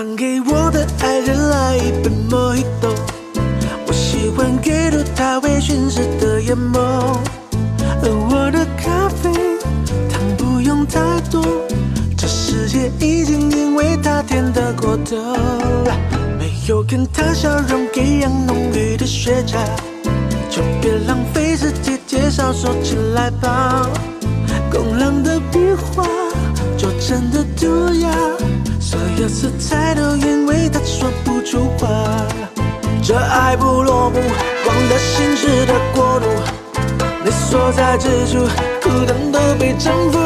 放给我的爱人来一杯 Mojito， 我喜欢阅读它微醺时的眼眸，而我的咖啡糖不用太多，这世界已经因为它甜得过头。没有跟它笑容一样浓郁的雪茄，就别浪费时间介绍，说起来吧。工朗的笔画就真的涂鸦，所有色彩都因为它说不出话。这爱不落幕，光的心事的国度，你所在之处，苦等都被征服。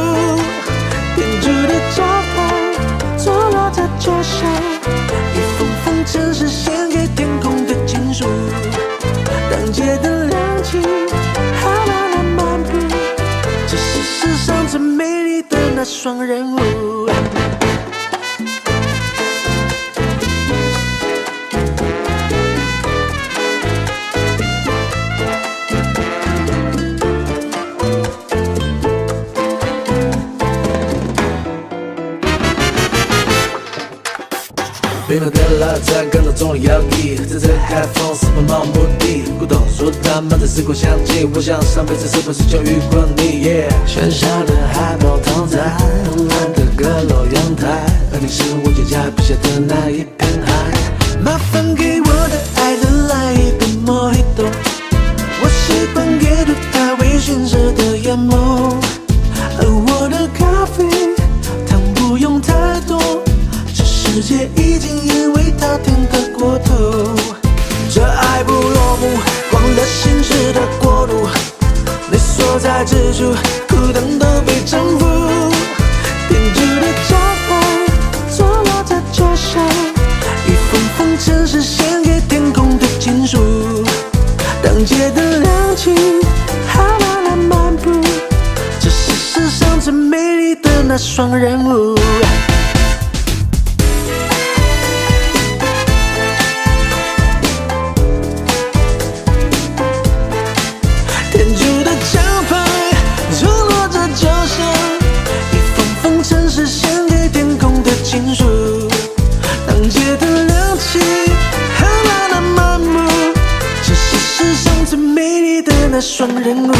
天主的招牌坐落在脚下，一封封城市献给天空的情书。当街的亮起，好慢慢漫步，这是世上最美丽的那双人舞。冰冷的拉赞感到中了摇曳，在这海风是否漫无目的？古董说他们在时光相近，我想上辈子是不是就遇过你？喧嚣的海报躺在蓝的阁楼阳台，而你是我眼下笔下的那一片海。麻烦给我的爱人来一杯 Mojito， 我喜欢阅读它微醺时的眼眸，而我的咖啡糖不用太多，世界已经因为它甜得过头。这爱不落幕，光的心事的国度，你所在之处，苦等都被征服。天主的招牌坐落在脚下，一封封城市献给天空的情书。当街的亮起，好慢慢漫步，这是世上最美丽的那双人舞。情书，当街的亮起，好慢慢漫步，这是世上最美丽的那双人舞。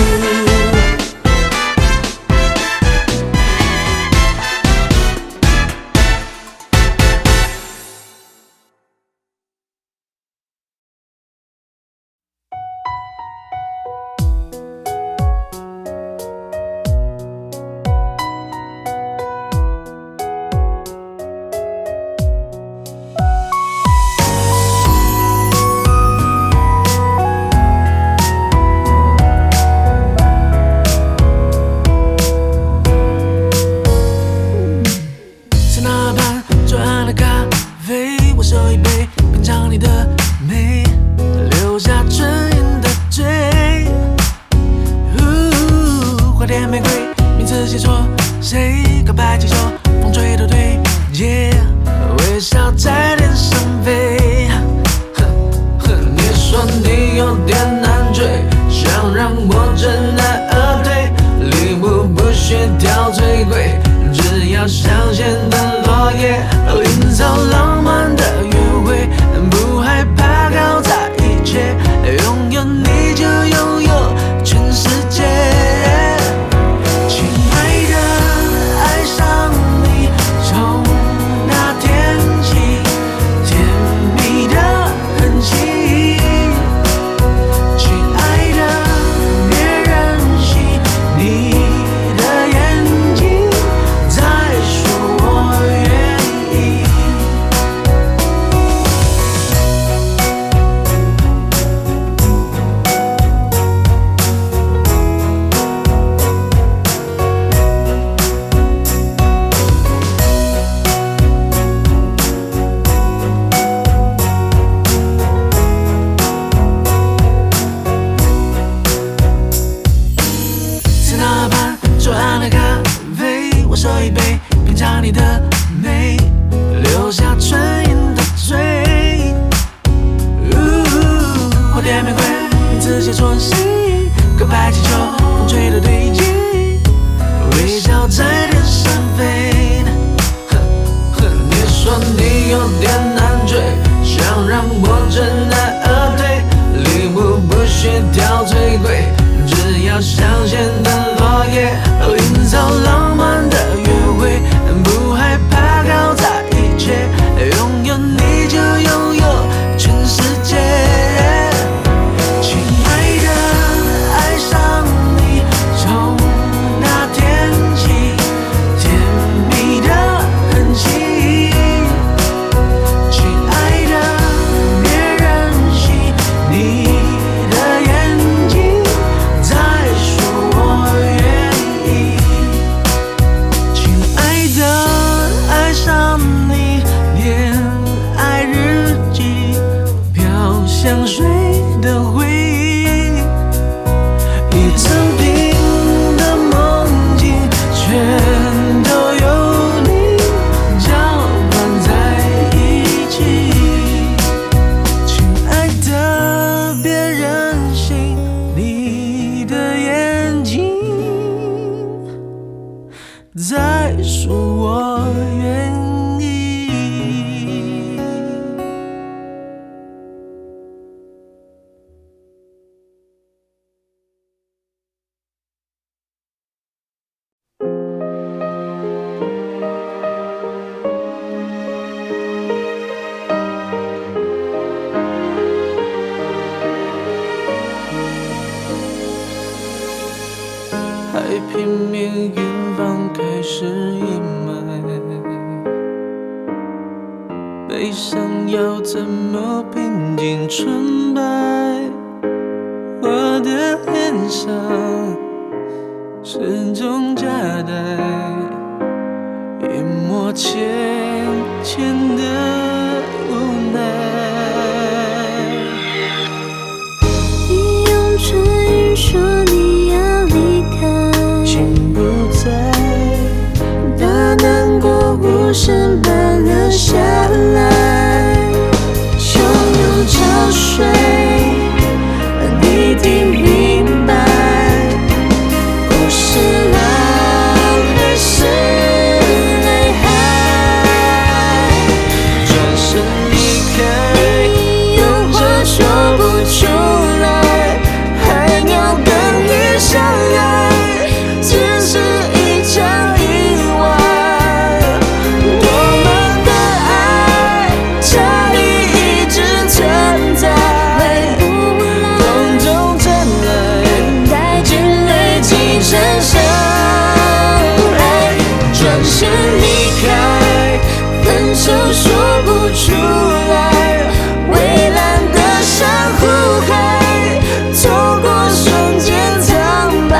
有点再说我愿意。海平面远方开始阴霾，悲伤要怎么平静纯白？我的脸上始终夹带一抹浅浅的无奈。你用唇语说你要离开，心不在，把难过无声般留下来，汹涌潮水让你听明白，不是浪还是泪海，转身离开，有话说不出来，海鸟跟鱼相爱，只是一场意外。我们的爱差异一直存在，风中传来，带着泪积成伤害，转身离开，分手说不出来，蔚蓝的珊瑚海，错过瞬间苍白，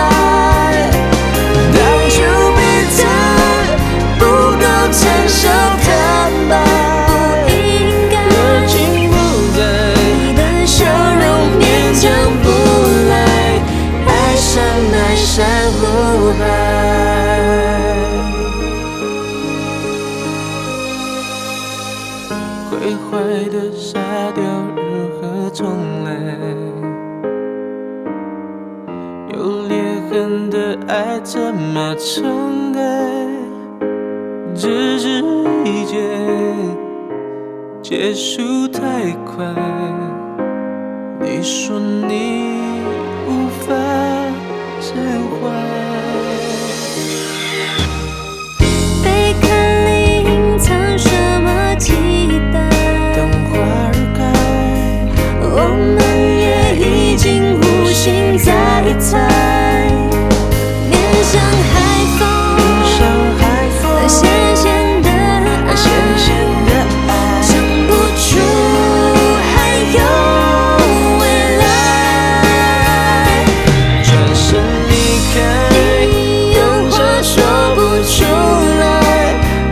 当初彼此不够成熟坦白，不应该热情不在，你的笑容勉强不来，爱上那珊瑚海。毁坏的沙雕如何重来？有裂痕的爱怎么重盖？只是一切结束太快。你说你无法释怀。贝壳里隐藏什么期待？等花儿开，我们也已经无心再猜，面向海风，上海风，咸咸的爱，咸咸的爱，想不出还有未来，转身离开，有话说不出来，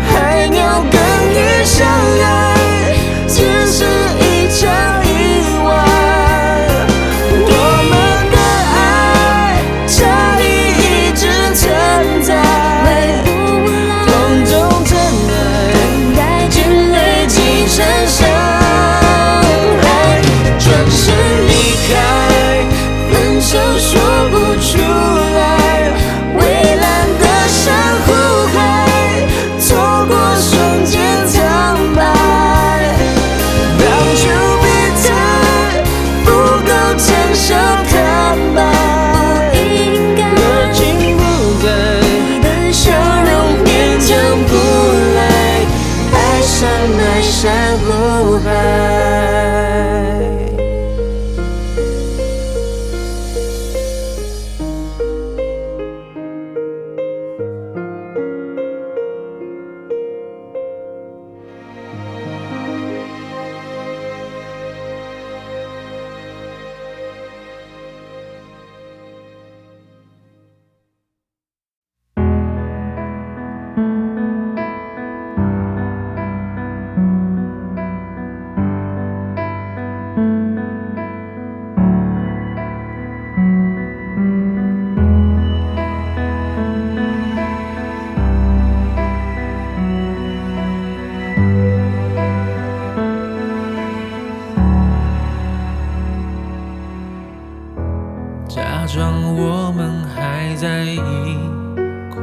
海鸟跟鱼相爱，只是一场意外。我们的爱差异一直存在，风中传来，带着泪积成伤害，转身离开，分手说不出来，蔚蓝的珊瑚海，错过瞬间苍白，当初彼此不够成熟坦白，不应该热情不在，你的笑容勉强不来，爱上那珊瑚海。假装我们还在一块，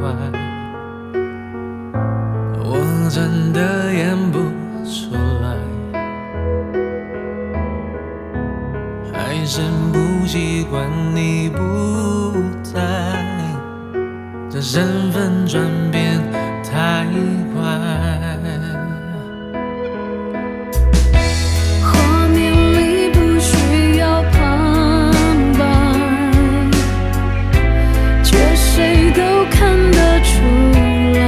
真的演不出来，还是不习惯你不在，这身份转变太快。画面里不需要旁白，却谁都看得出来，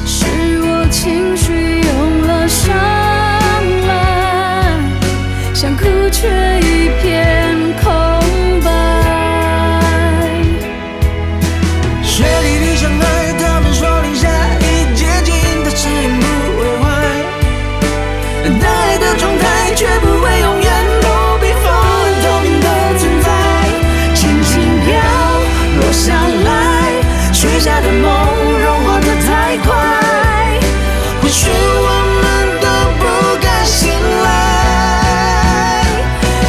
是我情绪涌了上来，想哭却一片空白。雪地里相爱，他们说零下已接近的誓言不会坏，但爱的状态却不会永远都冰封透明的存在，轻轻飘落下来，许下的梦融化得太快，或许我们都不该醒来。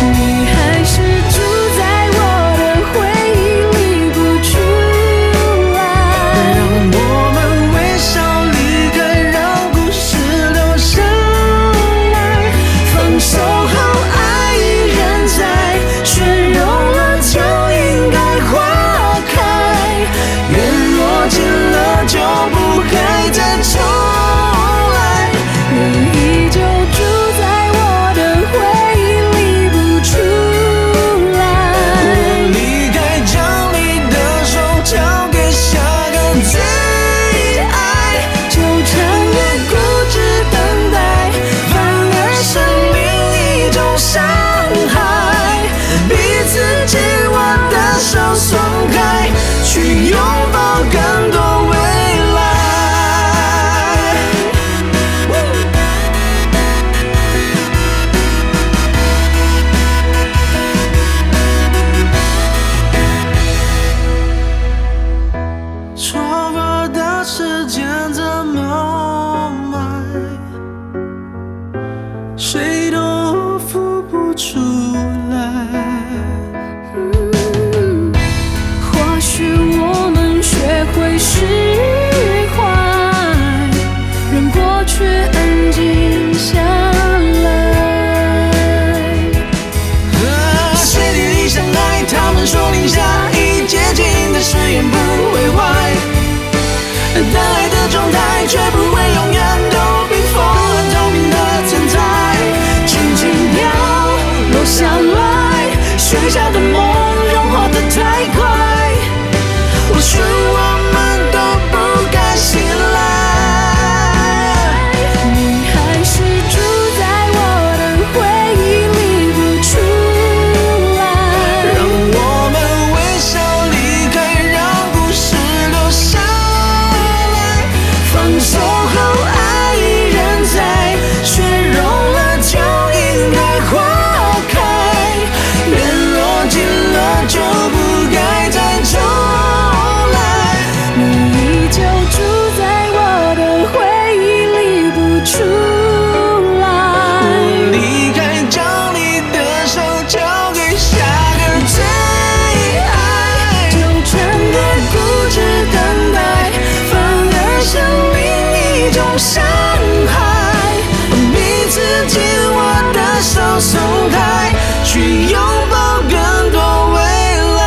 你还是住在我的回忆里不出来，让我们微笑离开，让故事留下来。分手后爱依然在，雪融了就应该花开，缘若尽了就不该再重来。你依旧住在我的回忆里不出来。我离开，将你的手交给下个最爱，纠缠越固执等待，反而是另一种伤害。彼此紧握的手松开，去拥抱更多未来。错过的时间怎么买，谁都付不出来。或许我们学会释怀，让过去安静下来。雪地里相爱，他们说零下已接近的誓言不会坏，但爱的状态却不会永远都冰封透明的存在，轻轻飘落下来，许下的梦融化得太快，或许我们都不该醒来。你还是住在我的回忆里不出来，让我们微笑离开，让故事留下来。放手后爱依然在，雪融了就应该花开，缘若尽了就不该再重来。你依旧住在我的回忆里不出来。我离开，将你的手交给下个最爱，纠缠的固执等待，反而是另一种伤害。彼此紧握的手松开，去拥抱更多未来。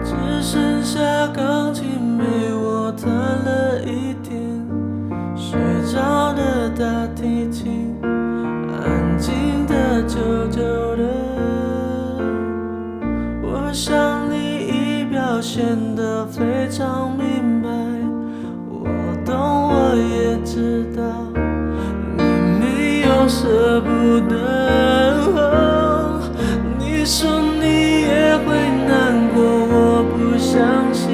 只剩下钢琴被我弹了一天，睡着的大提琴，安静的久久的。我想你已表表现得非常明白。我懂，我也知道，你没有舍不得。你说你也会难过，我不相信。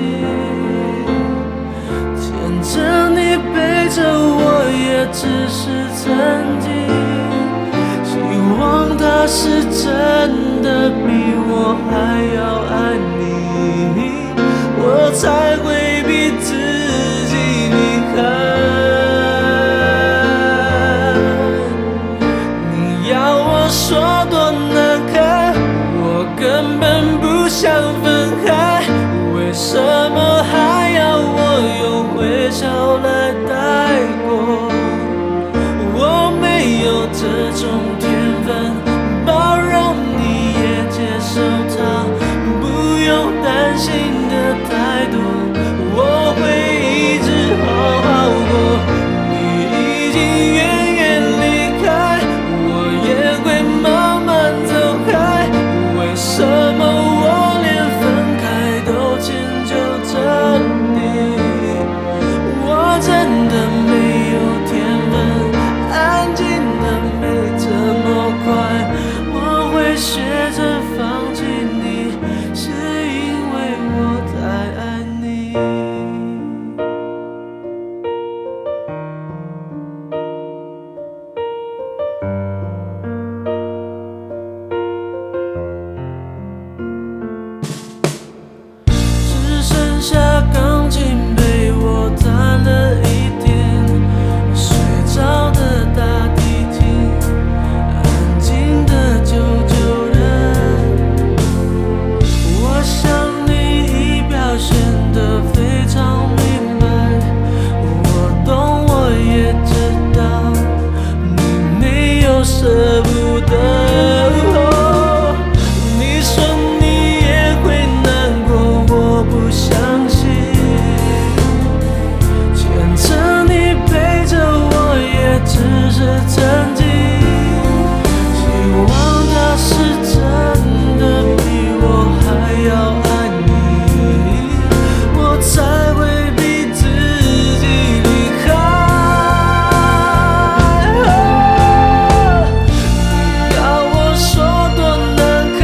牵着你背着我，也只是曾经。希望他是真的比我还要爱你，我才会逼自己离开。你要我说多难看，我根本不想分开，为什么还要我用微笑来带过？我没有这种天分，包容你也接受它，不用担心的太多，我会一直好好过。你已经远远离开，我也会慢慢走开，为什么我连分开都迁就着你？我真的没有天分，安静的没这么快，我会学着放弃你，是因为我太爱你。只剩下钢琴陪我弹了一天，睡着的大提琴，安静的久久的。我想你已表现得非常明白，我懂，我也知道，你没有舍不得。你说你也会难过，我不相信。牵着你背着我，也只是曾经。希望他是真的比我还要爱你，我才会逼自己离开。你要我说多难看，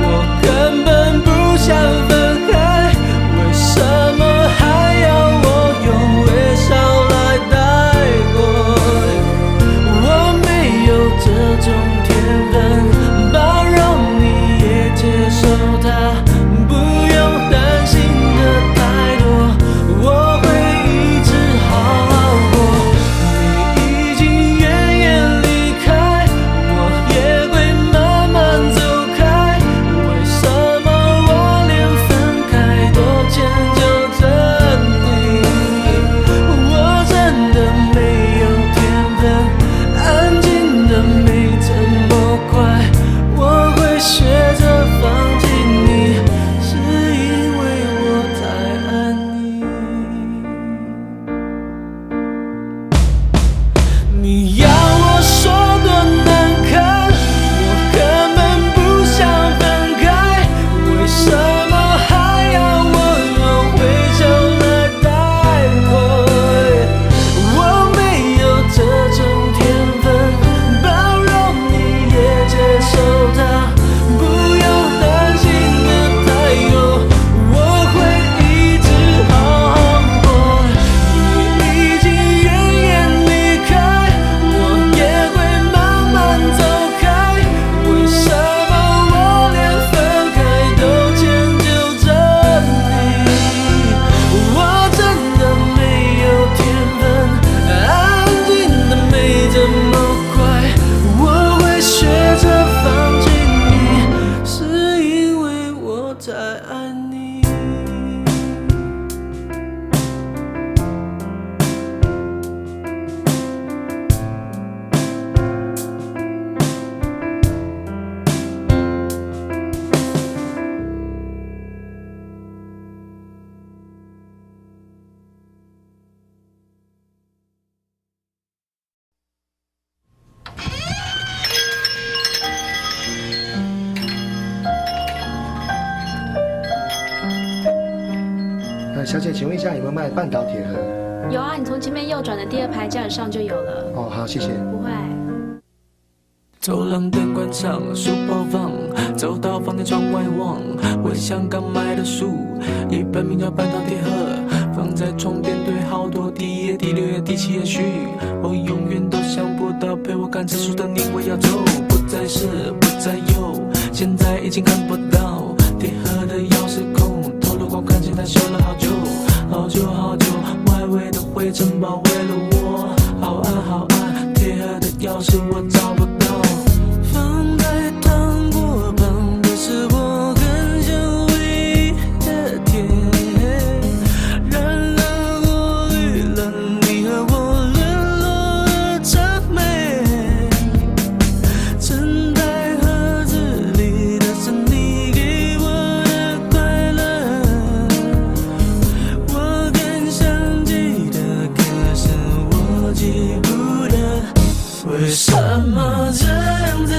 我根本不想分开，为什么还要我用微笑来带过？我没有这种天分，包容你也接受它，不用担心的太多，我会一直好好过。你已经远远离开，我也会慢慢走开，为什么我连分开都迁就着你？我真的没有天分，安静的没这么快，我会学着放弃你，是因为我太爱你。你要我说多难看，我根本不想分开，为什么还要我用微笑来带过？我没有这种天分，包容你也接受它，不用担心的太多，我会一直好好过。你已经远远离开，我也会慢慢走开，为什么我连分开都迁就着你？我真的没有天分，安静的没这么快，我会学着放弃你，是因为我太爱你。小姐，请问一下有没有卖半岛铁盒？有啊，你从前面右转的第2排架子上就有了。哦，好，谢谢。不会。走廊灯关上，书包放，走到房间窗外望，回想刚买的书，一本名叫《半岛铁盒》，放在床边堆好多，第1页、第6页、第7页序，我永远都想不到陪我看这书的你会要走，不再是，不再有，现在已经看不到铁盒的钥匙孔，透了光看见它修了好久，好久好久，外围的灰尘包围了我，好暗好暗，铁盒的钥匙我找不到。放在糖果旁的是我很想回忆的甜，染了过滤了你和我沦落的谄媚，沉在盒子里的是你给我的快乐，我更想记得，可是我记不得，为什么这样子？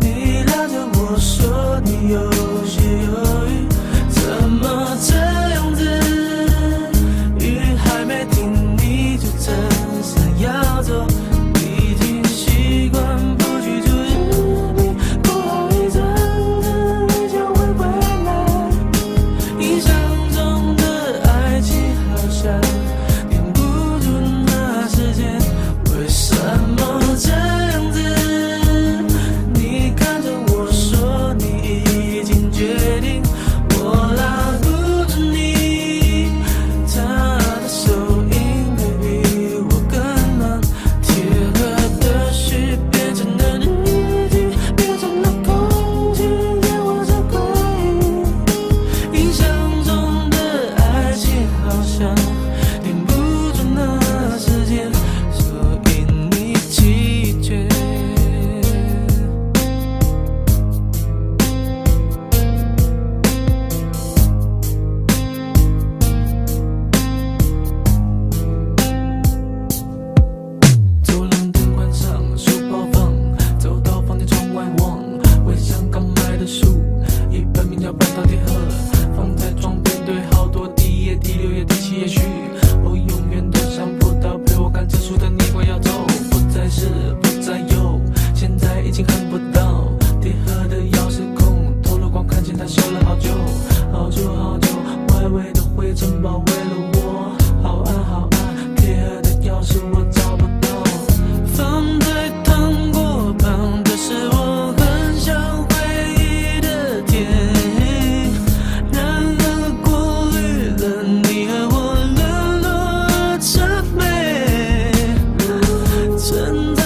你拉着我说你有些犹豫，怎么这样子？雨还没停，你就真想要走，已经习惯不去注视你，不好意思，你就会回来。印象中的爱情好像停不住那时间，为什么这样子？你看着我说你已经决定，我拉不住你，他的手应该比我更忙，铁盒的序变成了日记，变成了空气，给我这回忆。印象中的爱情好像停不住那时间，所以你弃绝。走廊灯关上，书包放，走到房间窗外望，回想刚买的书，一本名叫《半岛铁盒》，放在床边堆好多，第1页、第6页、第7页序，我永远都想不到陪我看这书的你会要走，不再是，不再有，现在已经看不到铁盒的钥匙孔，透了光看见它修了好久，好久好久，外围的灰尘包围了我，好暗好暗，铁盒的钥匙我找不到。放在糖果旁的是我很想回忆的甜，然而过滤了你和我沦落的谄媚，沉在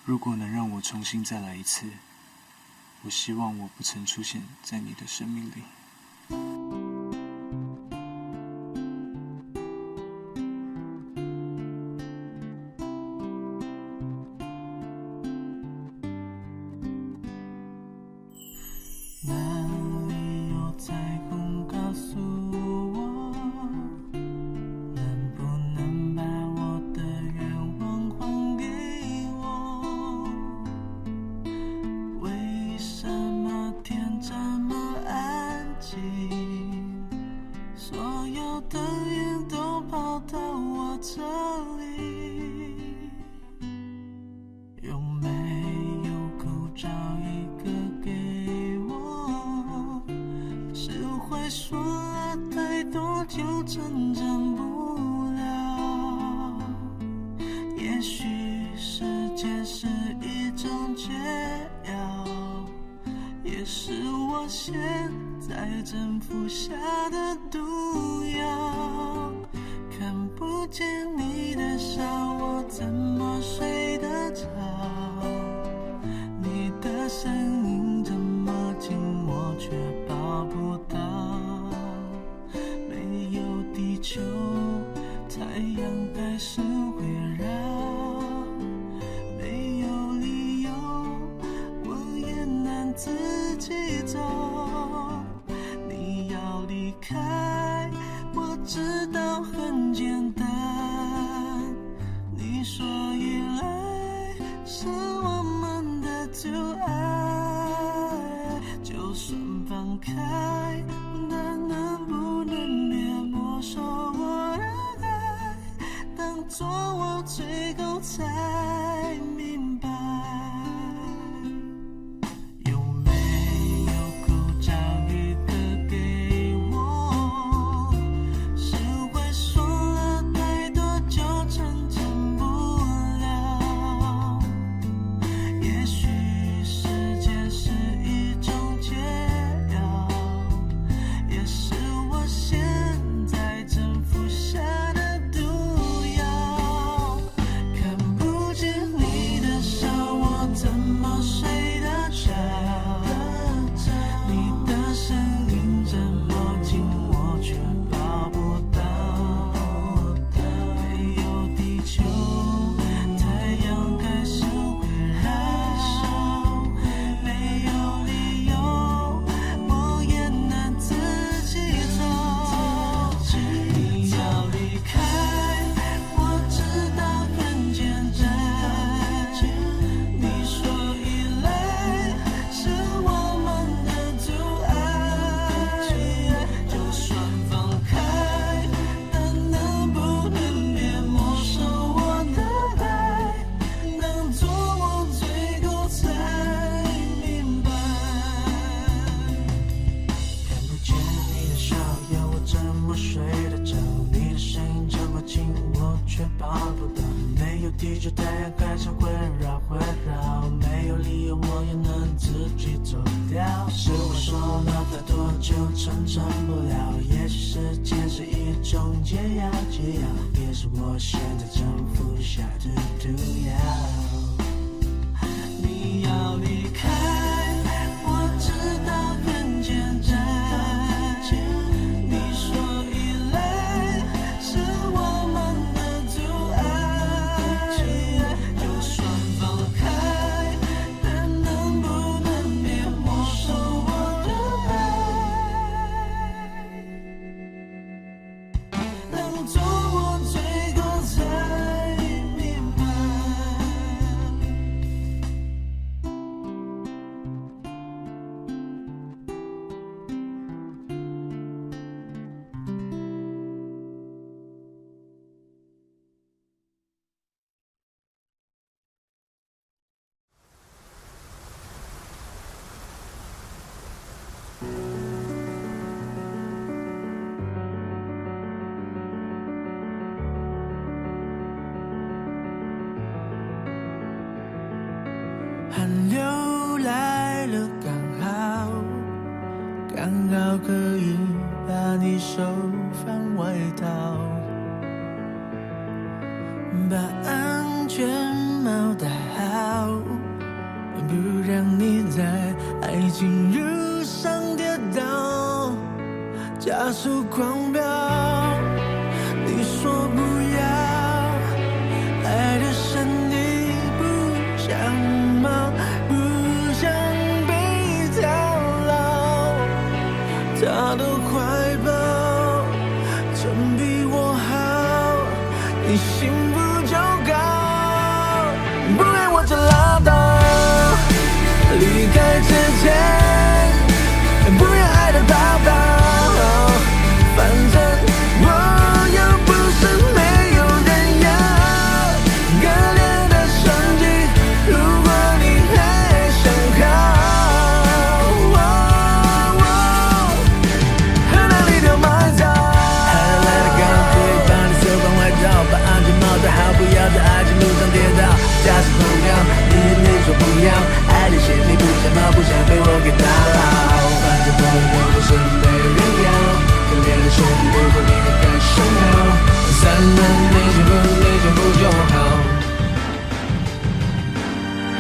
如果能让我重新再来一次，我希望我不曾出现在你的生命里。正服下的毒药，看不见你的笑，我怎么睡得着？你的声音这么近，我却抱不到。没有地球，太阳还是会绕。没有理由，我也难自己走。离开，我知道很简单。你说依赖是我们的阻碍，就算放开，但能不能别没收我的爱？当作我最后才明白。地球太阳开始环绕环绕，没有理由我也能自己走掉。是我说了太多就成不了，也许时间是一种解药，解药也是我现在正服下的毒药。你要离开，我知道很简单。你说依赖是我们的阻碍，就算放开，但能不能别没收我的爱？当作我最后才明白。寒流来了，刚好可以把你手放外套，把安全帽戴好，加速狂飙。你说不要，爱的山地不像猫，不想被套牢。他的怀抱真比我好，你幸福就高。不爱我就拉倒，离开之前不要爱得抱抱。反正我又不是没有人要，割裂的身体，如果你还想靠，和哪里都埋葬。还来得刚可以帮你手放外套，把安全帽戴好，不要在爱情路上跌倒。加速狂飙，你说不要，爱的线你不想跑，不想被我给打扰。反正我又不是没人要，可怜的身体，如果你还敢想要，散了你幸福就好。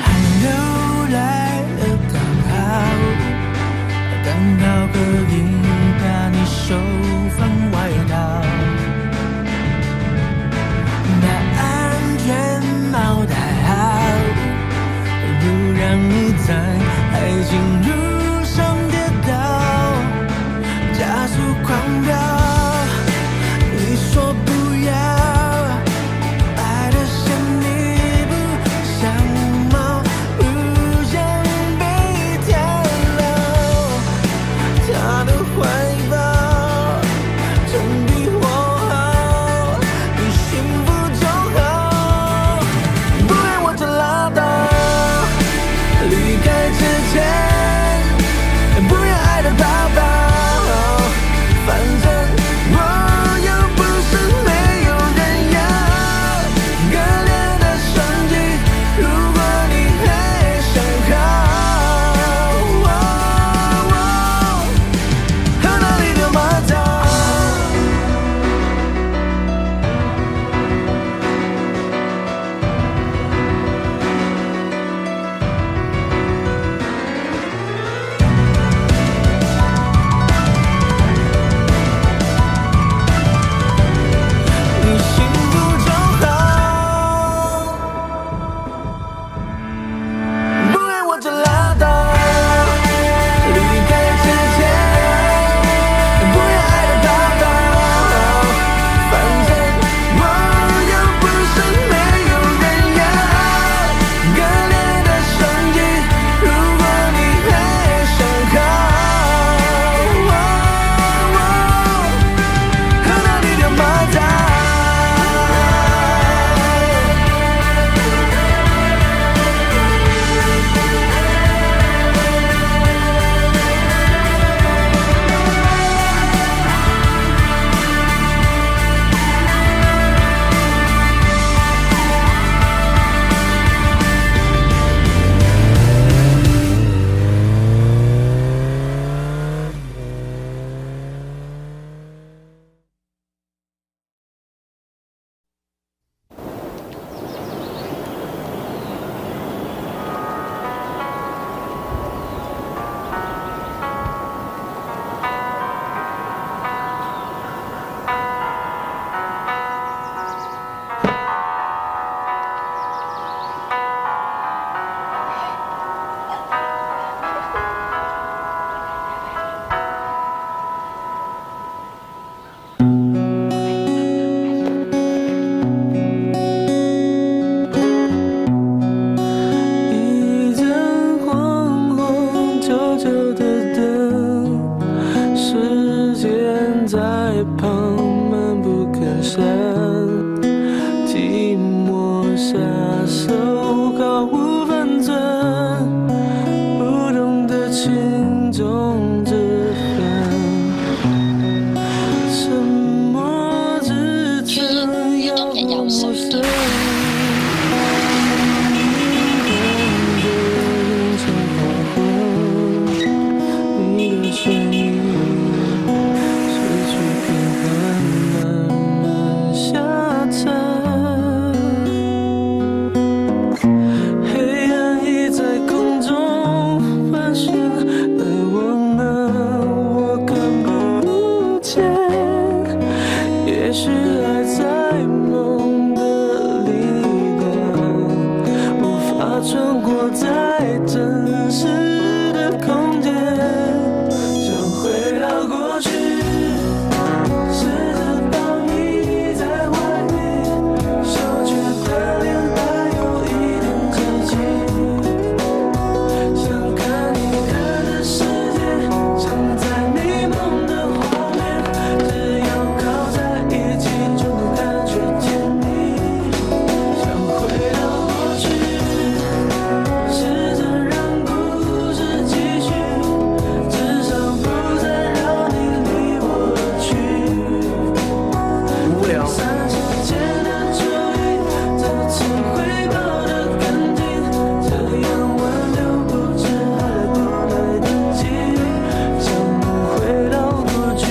寒流来了刚好可以把你手放外套，把安全帽戴好，不让你在爱情路上跌倒。加速狂飙，你说不要，爱的线你不像猫，不想被跳牢。他的怀抱真比我好，你幸福就好。不爱我就拉倒，离开之前实的空间，想回到过去，试着抱你在怀里，羞怯的脸还有一点窒息，想看你看的世界，想在你梦的画面，只要靠在一起就能感觉甜蜜，想回到过去，试着让故事继续，至少不再让你离我而去。无聊。三时间的注意，这次回报的干净，这样挽留不知还来不来得及，想不回到过去。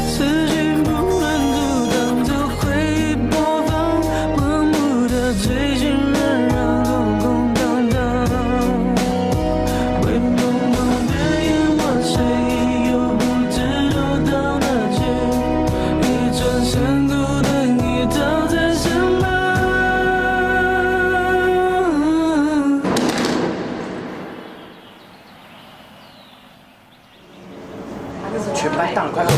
思绪不能阻挡着回忆播放，盲目的追寻仍然空空荡荡，会蒙蒙的眼望谁又不知道到哪去，一转身孤单已躺在身旁。全班当了快乐。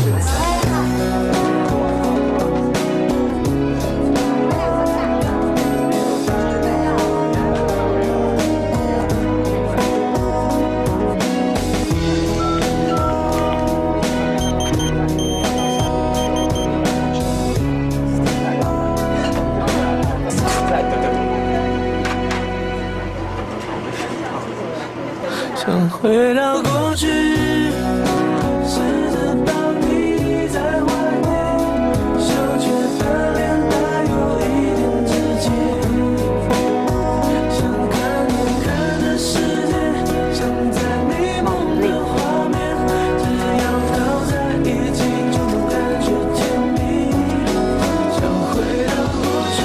想回到过去，试着抱你在怀里，羞怯的脸还有一点窒息，想看你看的世界，想在你梦的画面，只要靠在一起就能感觉甜蜜，想回到过去，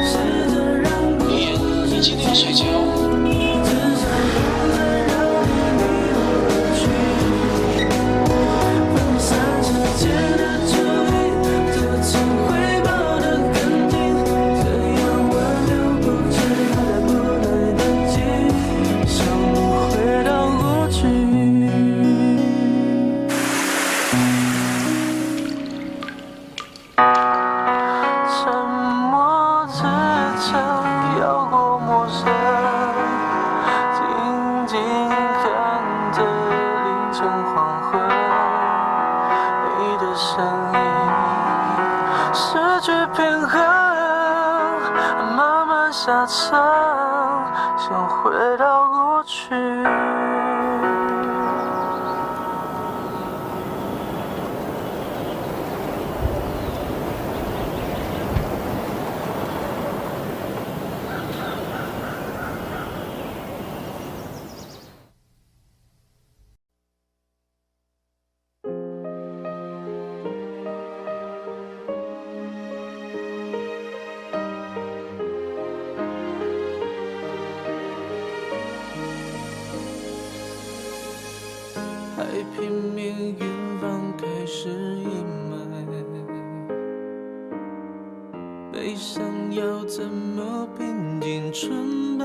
试着让故事今天要睡觉。沉默之前要过陌生，静静看着凌晨黄昏，你的身影失去平衡，慢慢下沉，想回到过去。海平面远方开始阴霾，悲伤要怎么平静纯白？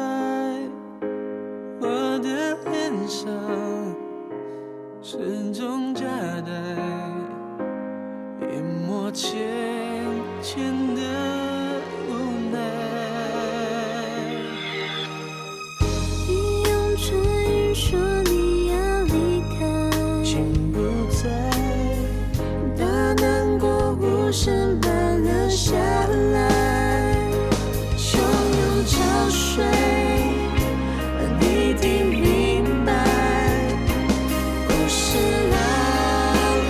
我的脸上始终夹带淹没浅浅的无奈。你用唇语说你要离开，心不在，把难过无声般留下来，汹涌潮水让你听明白，不是浪，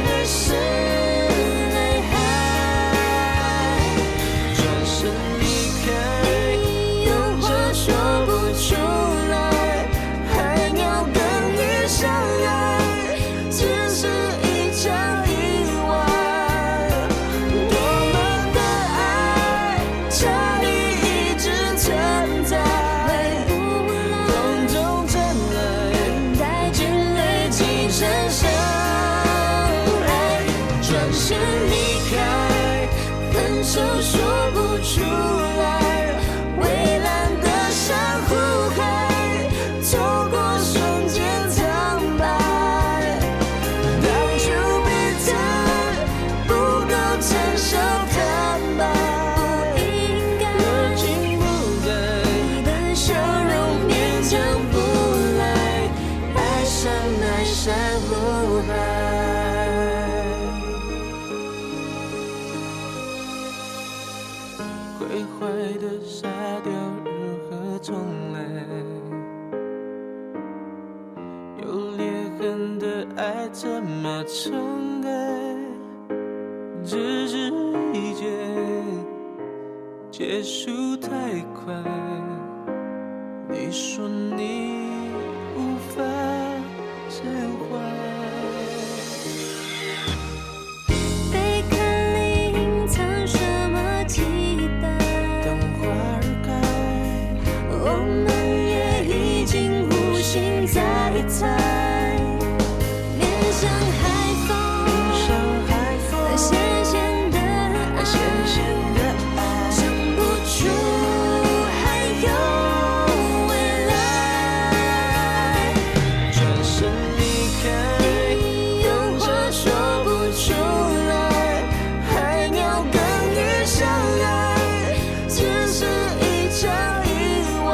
而是泪海。出来，蔚蓝的珊瑚海，错过瞬间苍白。当初彼此不够成熟坦白，不应该，如今不在，你的笑容勉强不来，爱上那珊瑚海。毁坏的沙雕如何重来？有裂痕的爱怎么重盖？只是一结，结束太快。你说你无法释怀。贝壳里隐藏什么期待？等花儿开，我们也已经无心再猜，面向海风，咸咸的爱，咸咸的爱，想不出还有未来。转身离开，有话说不出来，海鸟跟鱼相爱，只是一场意外。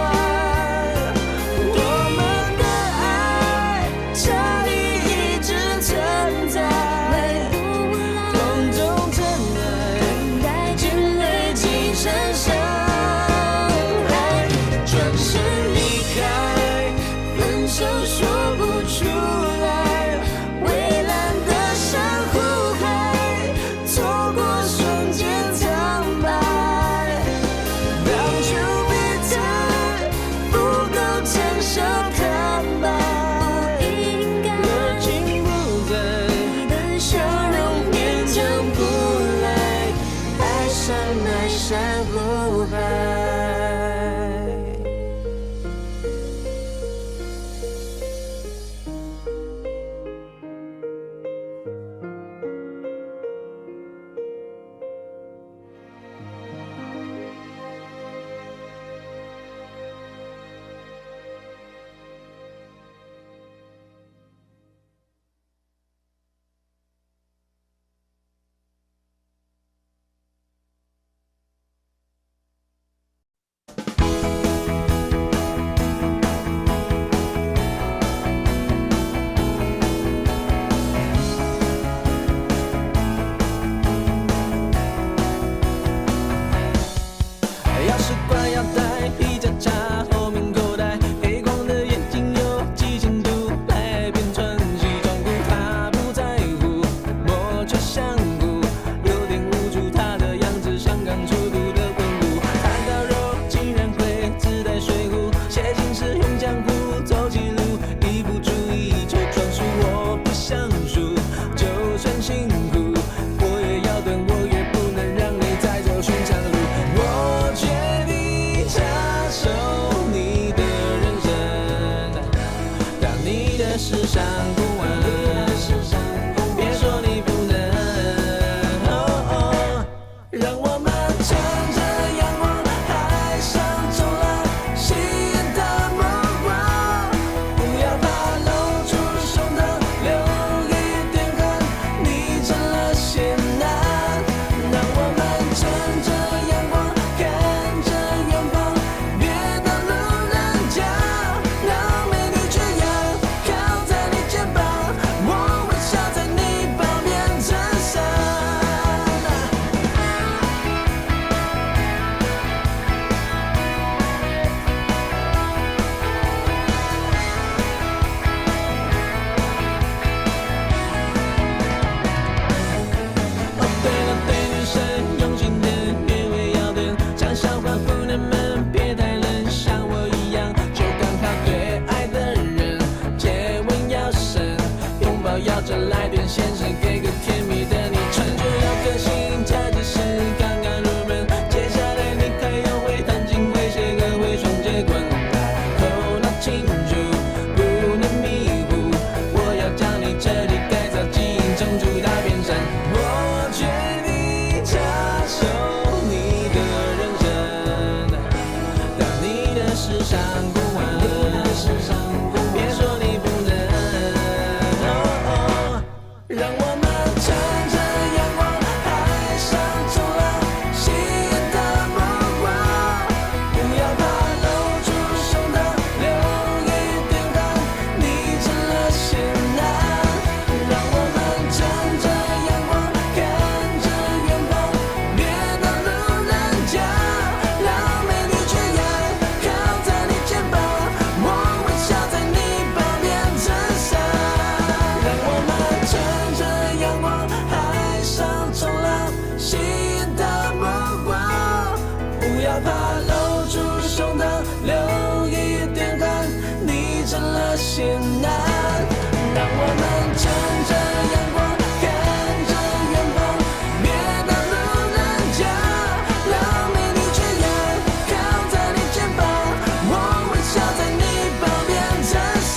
我们的爱差异一直存在，风中尘埃，等待只累积成伤害。转身离开，分手说不出来，蔚蓝的珊瑚海，错过瞬间苍白。当初彼此不够成熟坦白，不应该，如今不在，你的笑容勉强不来，爱上那珊瑚海。哪怕露出胸膛，流一点汗，你成了心安。让我们乘着阳光，看着远方，别挡路人甲，让美丽缺氧靠在你肩膀，我微笑在你旁边衬衫。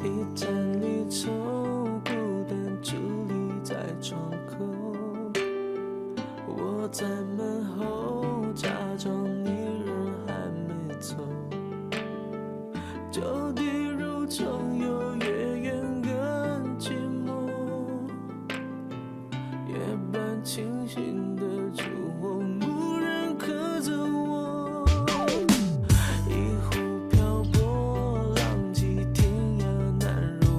一盏离愁，孤单伫立在窗口。我在门后假装你人还没走，就地如重游，越远更寂寞。夜半清醒的烛火，无人可走我。一壶漂泊，浪迹天涯难入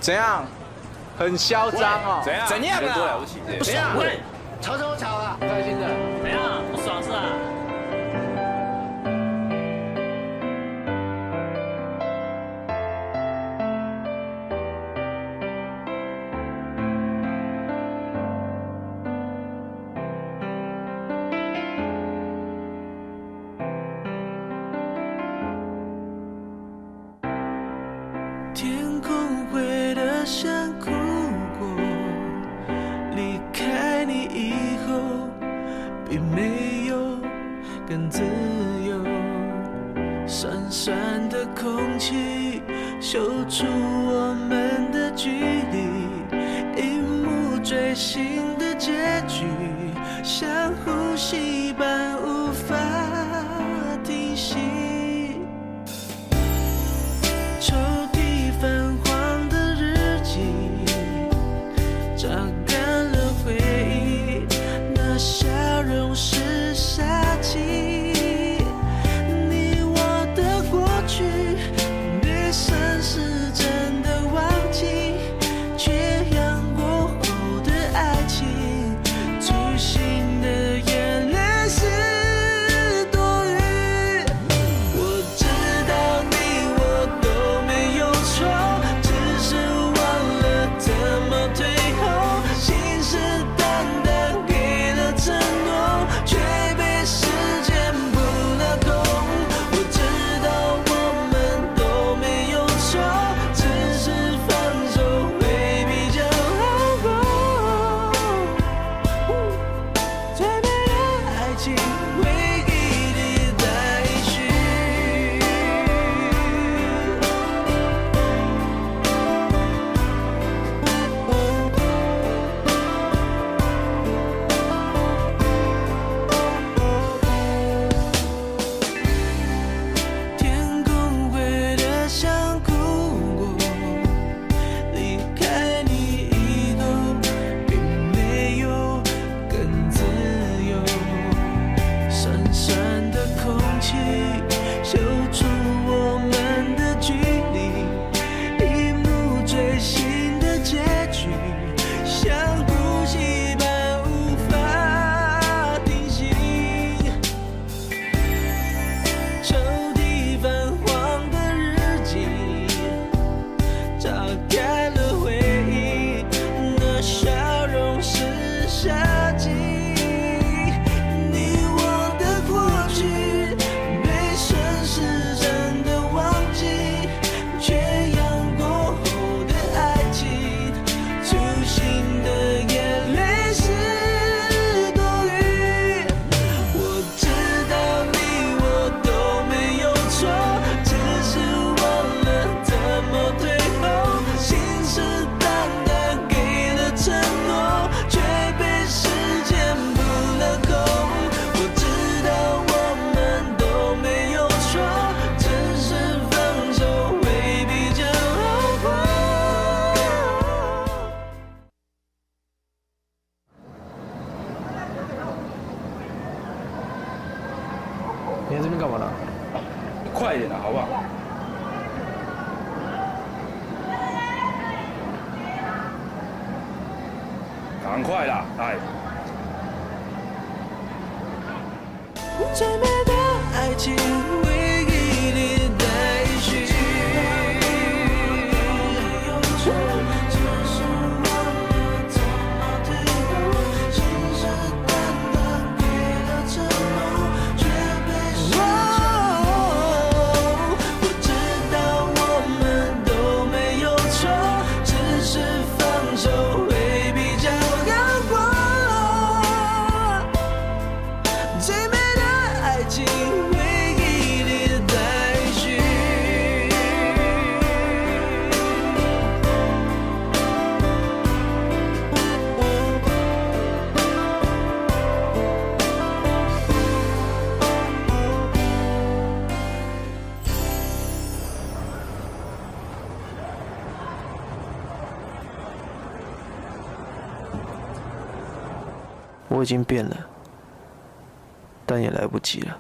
怎样？很嚣张哦。怎样？怎样啊？多了不起，不爽喂，吵什么吵啊？开心的。怎样？不爽是吧？天空灰得像哭过，离开你以后，比没有更自由。酸酸的空气嗅出我们的距离，一幕锥心的结局，像呼吸般无法停息。抽屉泛黄的日记，榨干了回忆，那笑容是夏季。你我的过去，没算是真的忘记，缺氧过后的爱情，粗心的眼泪是多余。我知道你我都没有错，只是忘了怎么退后，信誓旦旦给了承诺，却被时间扑了空。我知道我们都没有错，只是放手会比较好过。最美的爱情，回忆里待续。天空灰得像哭过，离开你以后，并没有更自由。酸酸的空气嗅出我们的距离，一幕锥心的结局，像呼吸般无法停息。抽屉泛黄的日记，榨干了回忆，那笑容是夏季。你我的过去，没算是真的忘记，缺氧过后的爱情，粗心的眼泪是多余。我知道你我都没有错，只是忘了怎么退后，信誓旦旦给了承诺，却被时间扑了空。我知道我们都没有错，只是放手会比较好过。你在这边干嘛呢？快一点的好不好？赶快啦！哎，最美的爱情，回忆里待续。只是忘了怎么退后，信誓旦旦给了承诺，却被时间我知道我们都没有错，只是放手会比较好过。最美的爱情，回忆里待续。我已经变了，但也来不及了。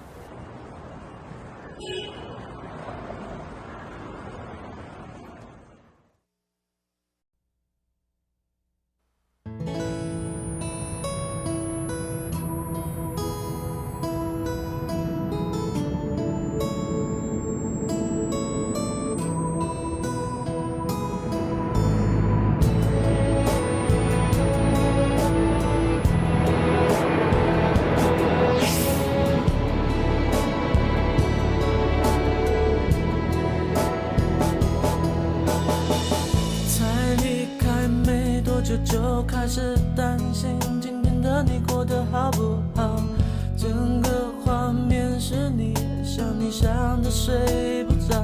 久就开始担心今天的你过得好不好。整个画面是你，想你想得睡不着。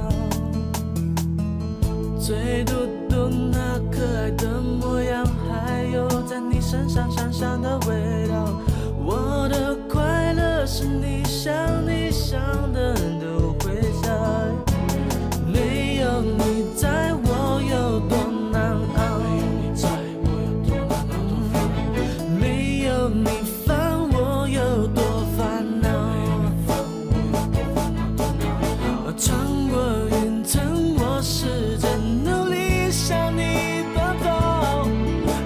最多多那可爱的模样，还有在你身上香香的味道。我的快乐是你想的都会在。没有你在我有多难熬，没有你烦我有多烦恼。穿过云层，我试着努力向你奔跑，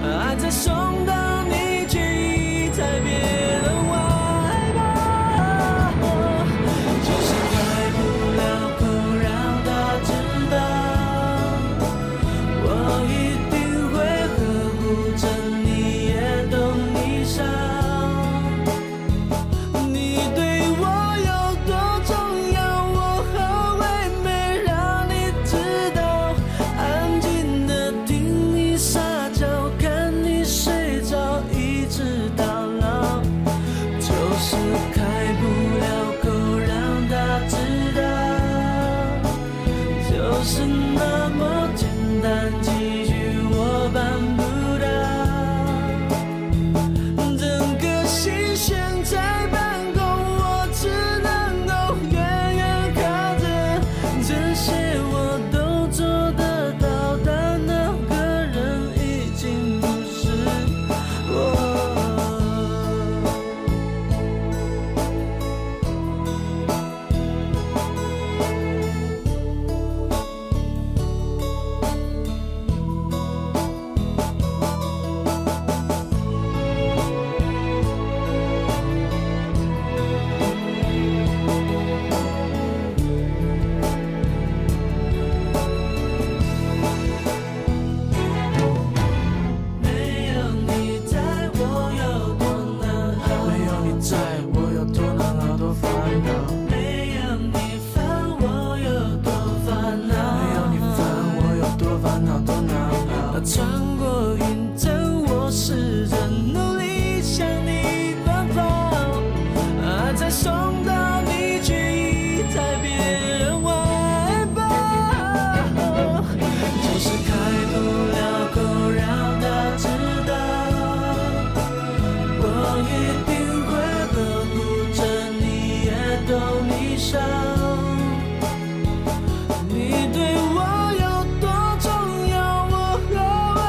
爱在送到你去意才别人怀抱，就是开不了口让他知道，我一定会呵护着你，也懂你伤。你对我有多重要，我好为没让你知道。安静的听你撒娇，看你睡着，一直到老。就是开不了口让他知道，就是那么简单，几句我办不到。整个心悬在半空，我只能够远远看着。这些我都做得到，但那个人已经不是我。没有你在我有多难熬，没有你在我有多难熬多烦恼，没有你烦我有多烦恼，没有你烦我有多烦恼多难熬。穿过云层，我试着努力向你奔跑，爱在送到你去意才别人怀抱，就是开不了口让他知道，我一定会呵护着你，也懂你伤。你对我有多重要，我何为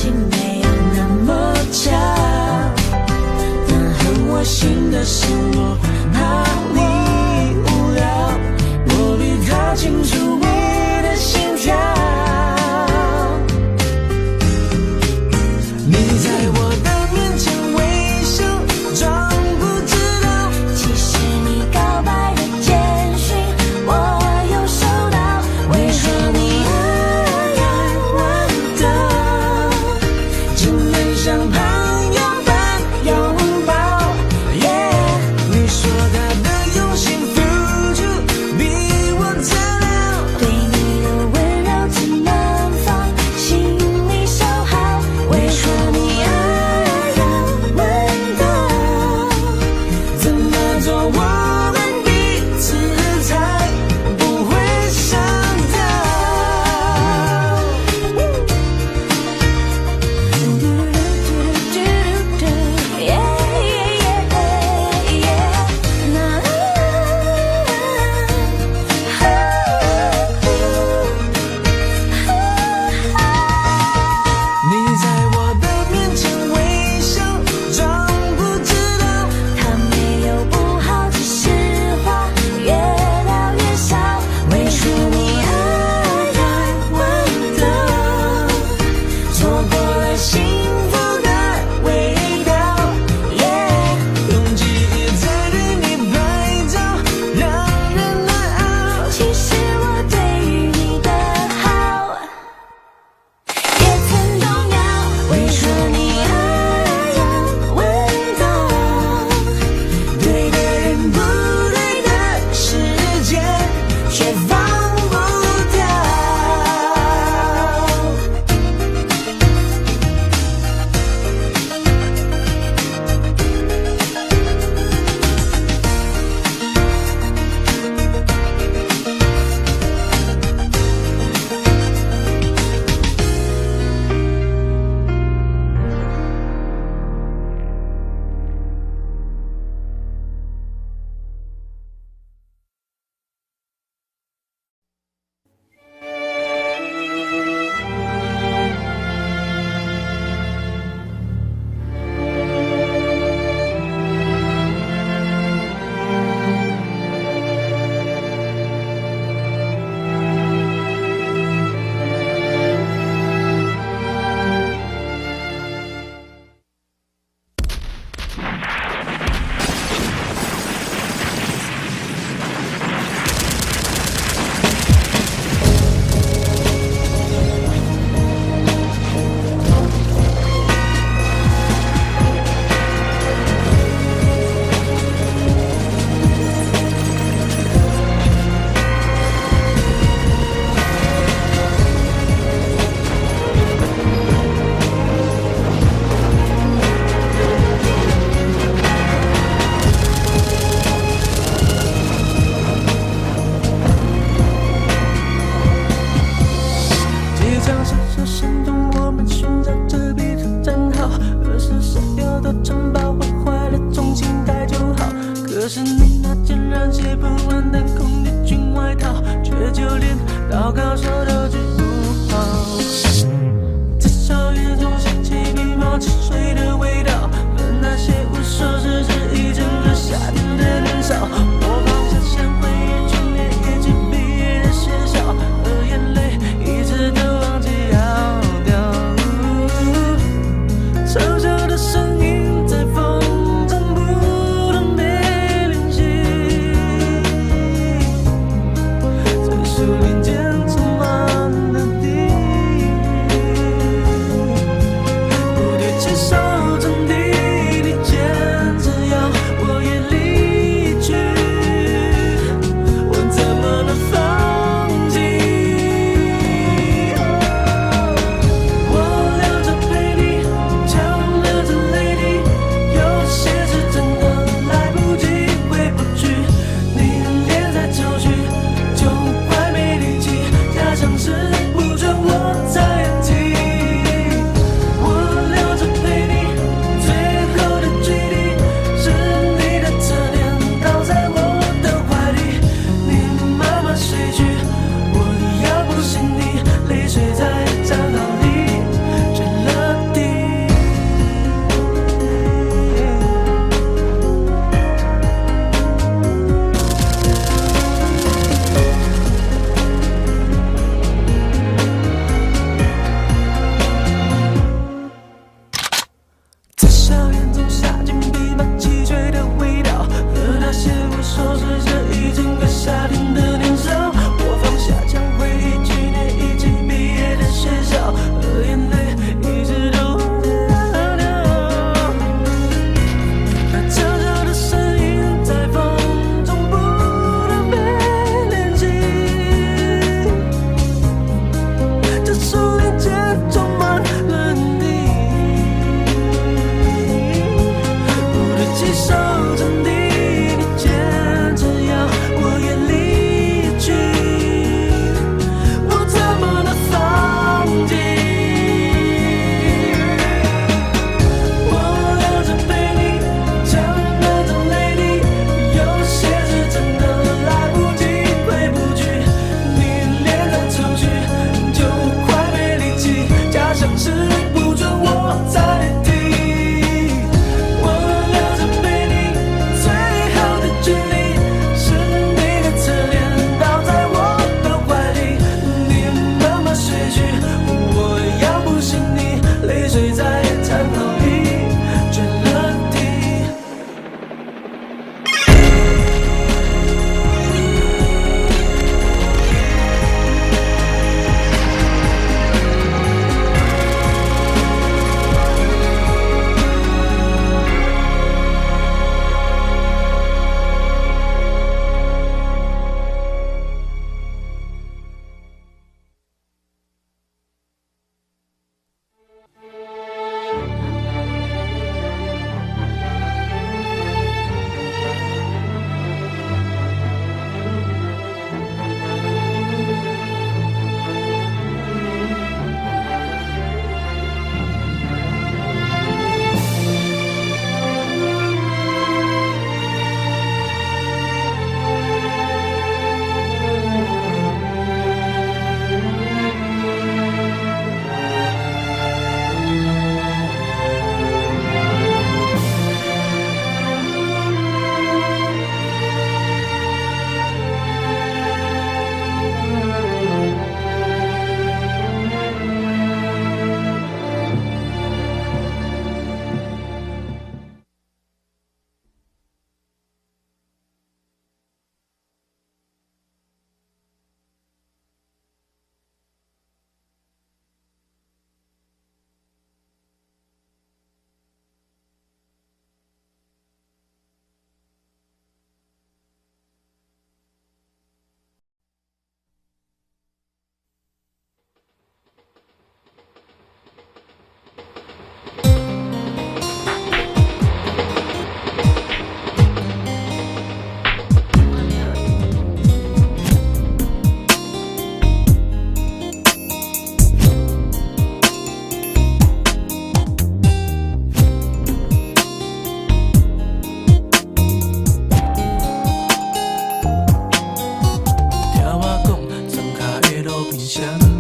情没有那么假，但狠我心的是我怕你无聊，我比他清楚你的心跳。你在我的面前微笑，装不知道，其实你告白的简讯我有收到，为何你问的竟然像朋友般要拥抱？Yeah， 你说他的用心付出比我照料，对你的温柔只能放心里收好，为何你问的怎么做我们彼此才不会伤到。你在我的面前微笑，装不知道，他没有不好，只是话越聊越少，为何你问的错过了幸福的味道？Yeah， 用记忆在对你拍照，让人难熬。其实我对于你的好也曾动摇，为何你问到对的人不对的时间却放不掉？几场小小心动，我们寻找着彼此正好，何时谁又都城堡毁坏了，重新盖就好。可是你那件染血碰乱的空的军外套，却就连祷告手都治不好。至少也总想起羽毛吃水的味道，和那些无数日一整个夏天的年少。我放下像回忆中年一起毕业的学校，而眼泪一直都忘记要掉。小小的声音在风中不断被联系，在树林间充满了地。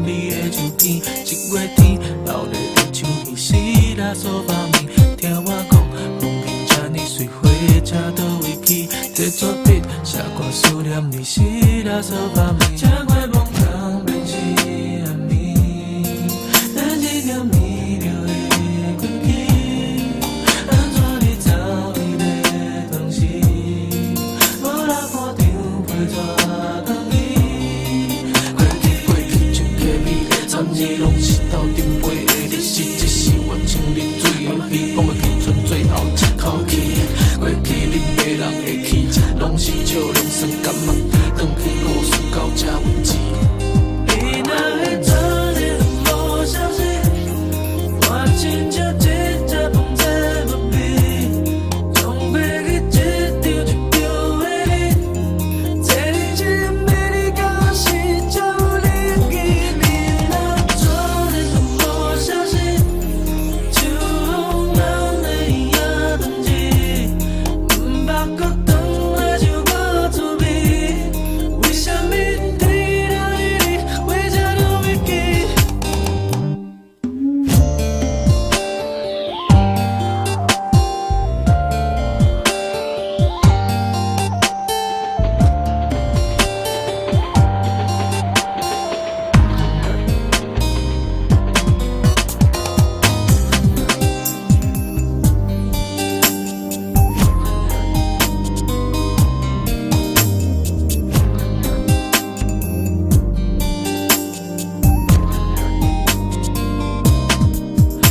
美的厝边，一月天老热的像伊死啦所发面，听我讲，风景遮尼水，火车倒位去，这作笔写歌思念你死啦所发面，这月梦空变是暗暝，咱一条迷路的轨迹，安怎你走伊的当时，无人破场陪怎讲伊？过去真客美，参日拢是斗阵飞的日子，这是我情人水，希望的青春最后一口气。过去恁爸人的气，拢是笑容酸甘嘛，转去故事到这为止。你若会做你无消息，我亲像一只风在无味，总飞去一条一条的你，这日子美丽到是就有你记。你若做你无消息，就让人的影断去，不捌搁回来就搁滋味。为什么天了你回家都袂记？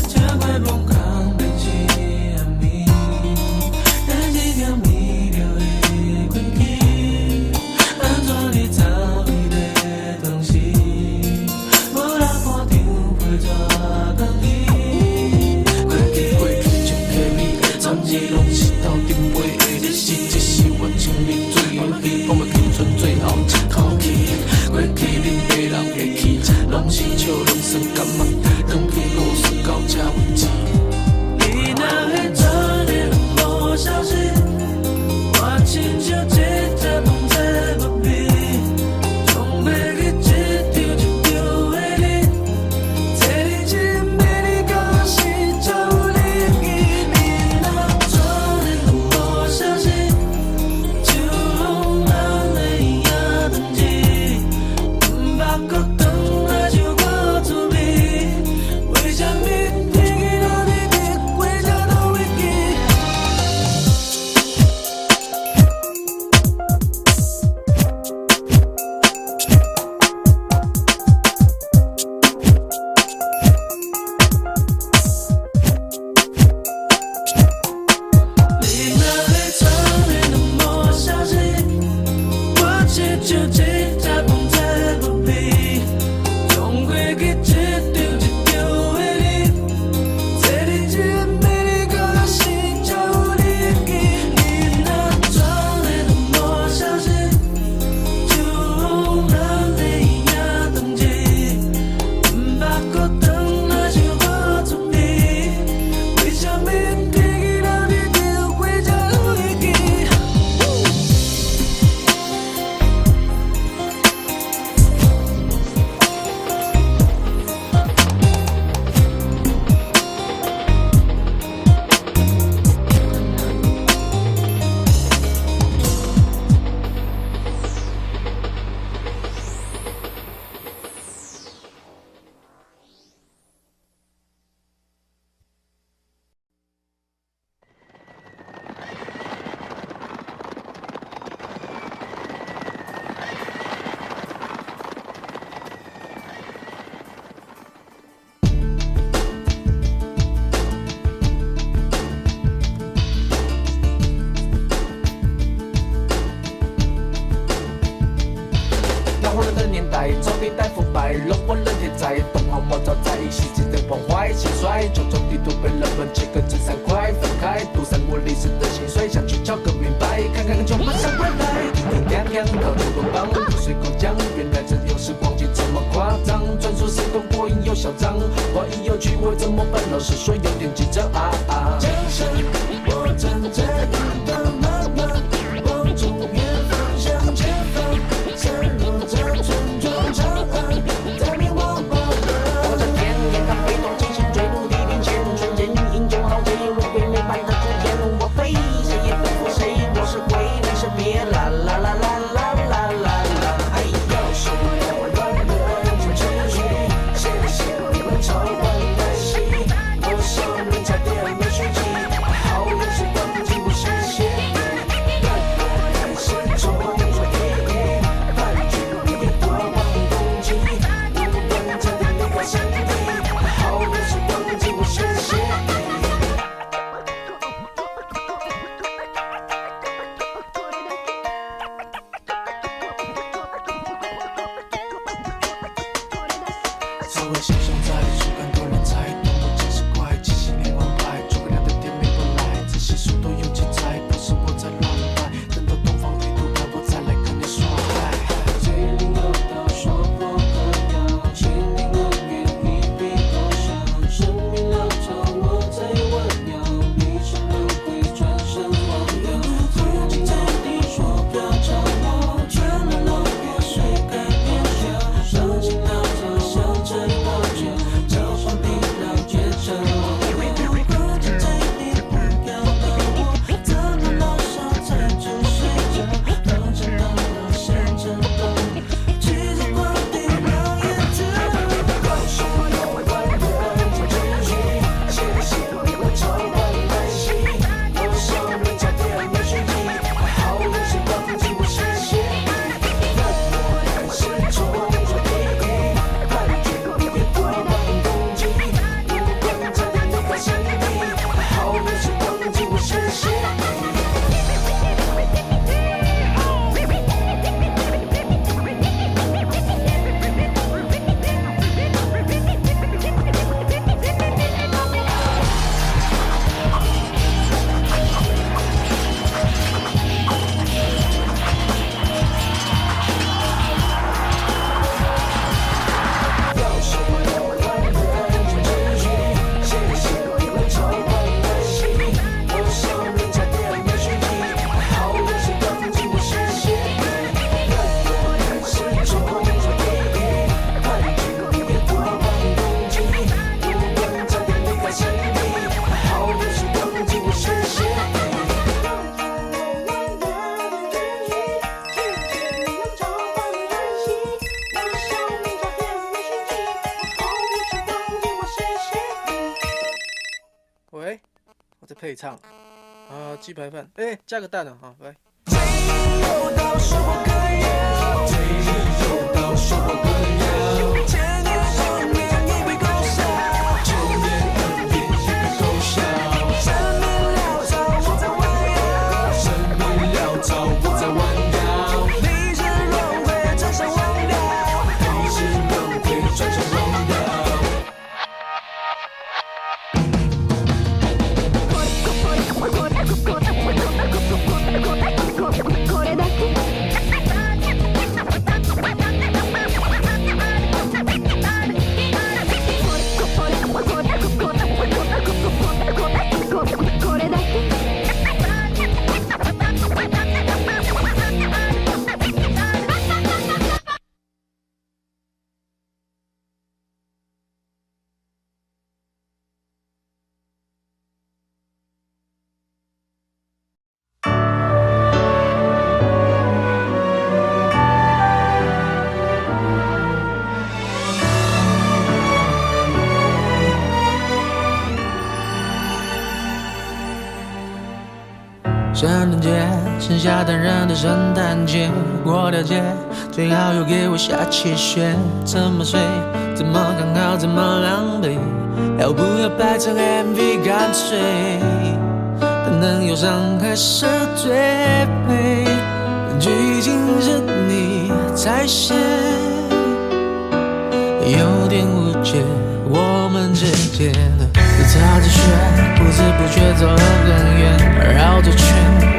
这月梦空变是暗暝，咱一条迷路的轨迹，安怎你走伊的当时，无人破场陪怎讲伊？过去真客美，参日拢是斗阵飞的日子，这是我情人水，希望的青春最后一口气。过去恁爸人的气，拢是笑容酸甘嘛，转去故事到这为止。你若会做你无消息，我亲像一只风在无味，总飞去一条一条的你，这日子美丽到是就有你记。你若做你无消息，就让人的影断去，不捌搁回来就搁滋味。为什么天气若你的回家都袂记？你若会做你无消息，我亲像一只风在无味，总飞去一条一条的你，这日子美丽到是就有你记。你若做你无消息，就让人的影断去，不捌搁回来就搁滋味。为什么天气若你的回家都会记？那混乱的年代，朝历代腐败，龙王人铁在，东皇魔招在，西晋的崩坏兴衰，种种地图被人们切割成三块，分开，独善我历史的心碎，想去找个明白，看看就马上回来，叮叮当当，到处都帮，不随口讲，原来这有时光机这么夸张，传说是动过瘾又嚣张，话语有趣我怎么办？老实说有点紧张啊啊！江山，我站在一道茫茫，望中远方向前方，散落在村庄长安，在明。想象在，触感多人才懂我真是怪，七夕连环拍，诸葛亮的店没不来，这些书都有记载，不是我在乱摆，等到东方玉兔来，我再来跟你说爱。最灵有道说破可要，千年恶缘一笔勾销，生命潦草我在弯腰，一生轮回转身忘掉，曾经在你说不要找我，全然落魄谁改变小，伤心潦草像尘多久，交换地老结成我，如果真在你不要的我，怎么老少才出睡觉，让尘到了像尘动，其实光地表演着，告诉我有关的这真心，写的信你会超万难信，我想人家点了讯息，好有些帮助我实现，让我开始冲着地狱，看见你别过万攻击，不管在哪个山地，好有些帮助我实现。要什么有关的这真心，写的信你会超万难信，我想人家点了讯息，好有些帮助我实现，让我开始冲着地狱，看见你别过万攻击，不管在哪个山地，好有些帮助我实现。喂，我在配唱啊，鸡排饭，加个蛋啊，好，拜。最有道是我可要，最有道是我可要，千年恶缘一笔勾销，千年恶缘一笔勾销，生命潦草我在弯腰，生命潦草我在弯腰，历史轮回转身忘掉，历史轮回转身忘掉。これだけこれだ圣诞节，剩下淡然的圣诞节，过条街，最好又给我下起雪。怎么睡？怎么刚好？怎么狼狈？要不要拍成 MV？ 干脆等等忧伤还是最美，剧情是你才写，有点误解我们之间的。擦着雪，不知不觉走了很远，绕着圈，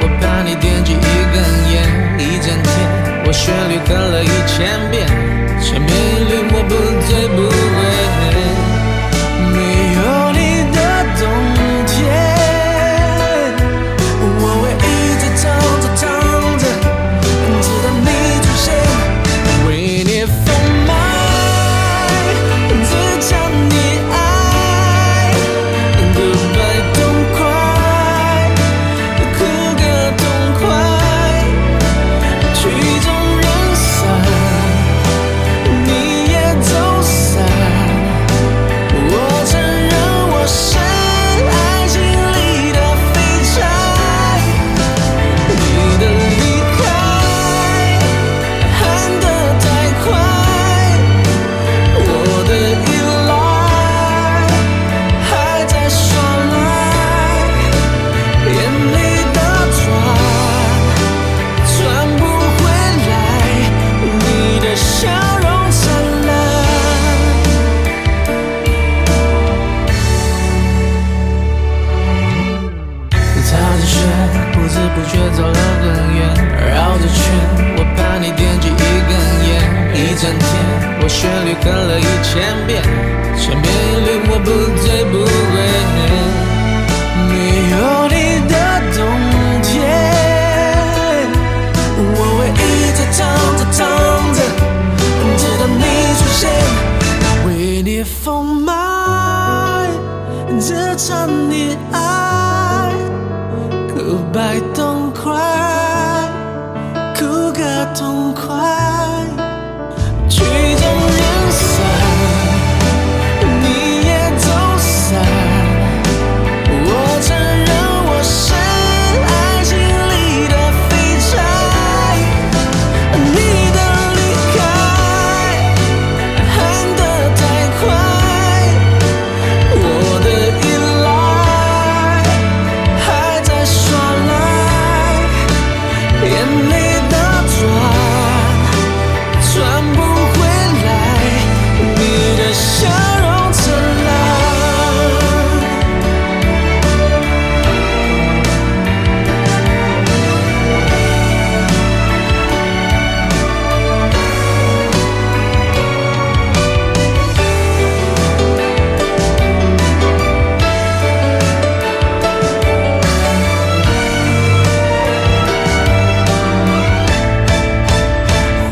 我把你点起一根烟，一整天，我旋律哼了1000遍，却命令我不醉不归。没有你的冬天，我会一直唱着唱着，直到你出现，为你疯卖，只想你爱。风脉，这场溺爱，告白痛快，哭个痛快，曲终人散，你也走散，我承认我是爱情里的废柴，你的离开喊得太快，我的依赖还在耍赖，眼泪的转不回来，你的笑容灿烂。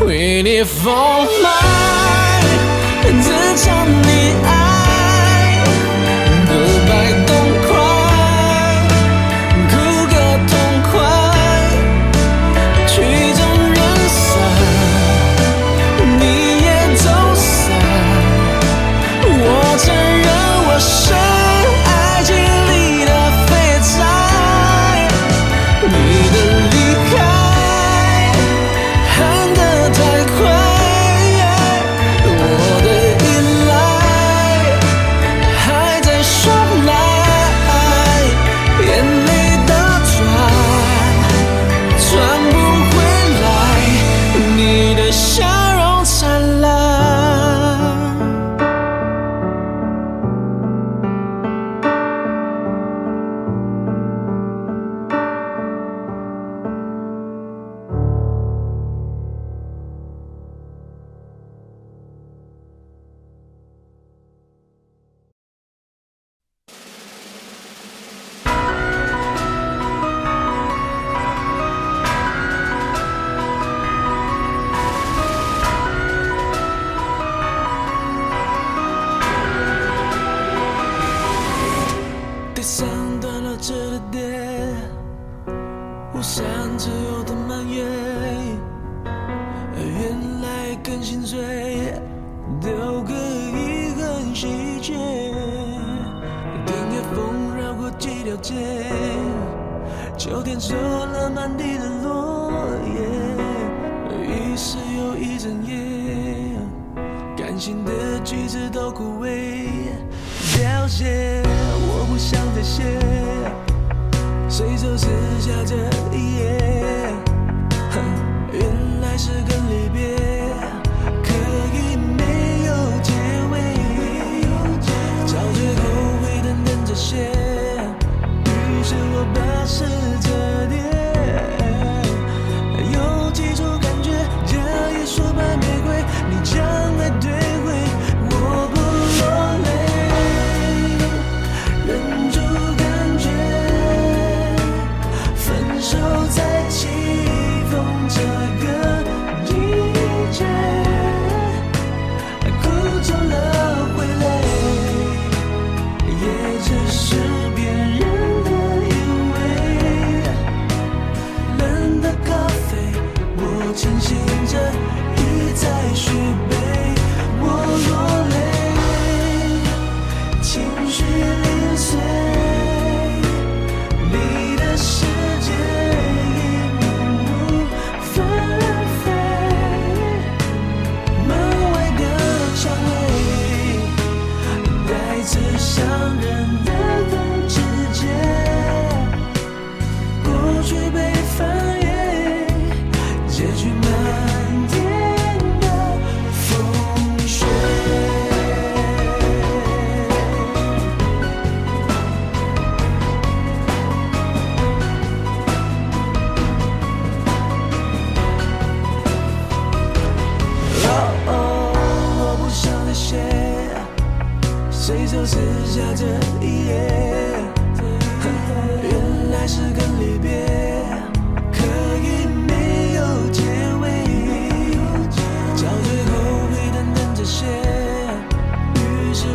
为你疯卖，这场溺爱，告白痛快，哭个痛快，曲终人散，你也走散，我承认我是爱情里的废柴，你的离开喊得太快，我的依赖还在耍赖，眼泪的转不回来，你的笑容灿烂。第三段落这的点，我擅自有的埋怨，原来更心碎，都可以很细节。听夜风绕过几条街，秋天收了满地的落叶，一时又一整夜，感性的句子都枯萎凋谢。我不想再写，随手撕下这一页，原来是跟离别可以没有结尾，找最后悔的等着写，于是我把诗折叠，有几种感觉加一束白玫瑰，你将爱对回，我不落泪，忍住感觉，分手在起风这个季节，哭肿了会累，也只是别人的以为，冷的咖啡我清醒着一再续杯，我落泪，情绪零碎，你的世界一幕幕纷飞，门外的蔷薇，带刺伤人的等指节，过去被翻页，结局漫天的风雪。我不想再写，随手撕下这一页，原来是跟离别可以没有结尾，找最后悔的等着写，于是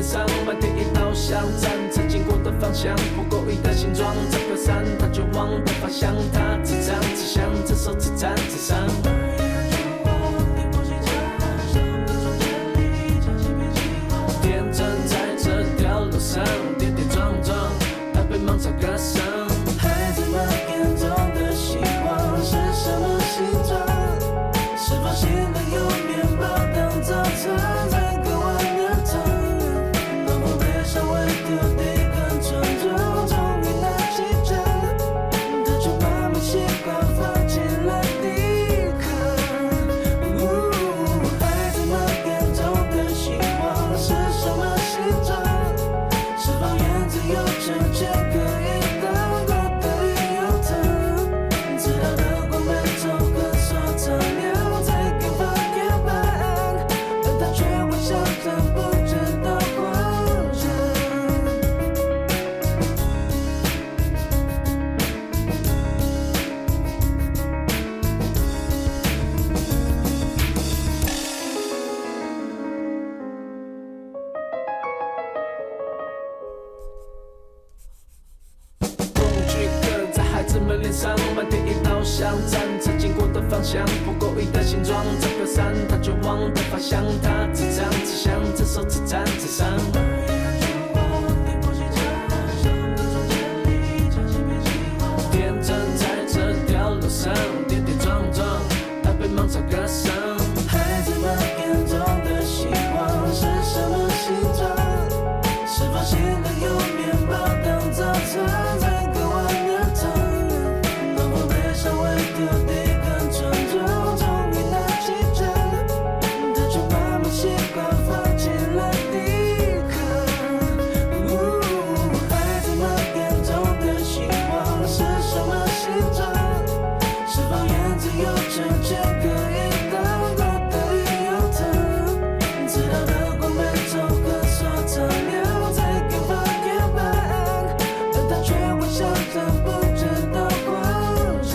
脸上，满天一道香，站曾经过的方向，不过一的形状，这飘散，它绝望的方向，它自张自响，自手自赞自伤。天真在这条路上，跌跌撞撞，还被芒草割伤。孩子们眼中的希望是什么形状？是否心里有面包当早餐，才割完了汤？当我背上未丢地跟重重，终于拿起针，他却慢慢习惯放弃了抵抗。孩子们眼中的希望是什么形状？是否燕子有成千个亿当口袋里有糖？知道的光被走跟说苍凉，才给发现答案，但他却会笑着不知道慌张。恐惧刻在孩子们脸上，满天一道香，站曾经过的方向，不过一的形状，这飘散，它绝望的方向，它自张自响，自手自赞自伤。天真在这条路上，跌跌撞撞，还被芒草割伤。孩子们眼中的希望是什么形状？是否心里有面包当早餐，才割完了汤？当我背上未丢地跟重重，终于拿起针，他却慢慢习惯放弃了抵抗。孩子们眼中的希望是什么形状？是否燕子有成千个亿当口袋里有糖？知道的光被走跟说苍凉，才给发现答案，但他却会笑着不知道慌张。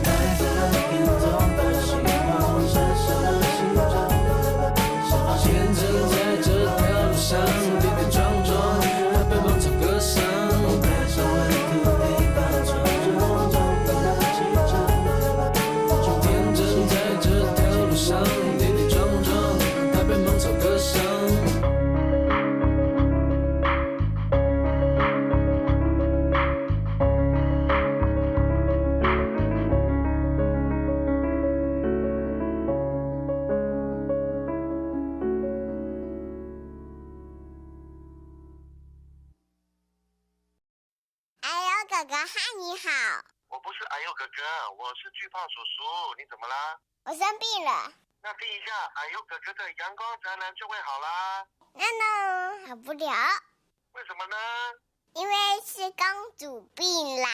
孩子们眼中的希望是什么形状？是否天真在这条路上，跌跌撞撞，还被芒草割伤。背上未丢地跟重重，终于拿起针。天真在这条路上，跌跌撞撞，还被芒草割伤。哎呦，哥哥，嗨，你好，我不是哎呦哥哥，我是巨胖叔叔，你怎么啦？我生病了。那听一下哎呦哥哥的阳光宅男就会好啦。那好不了，为什么呢？因为是公主病啦。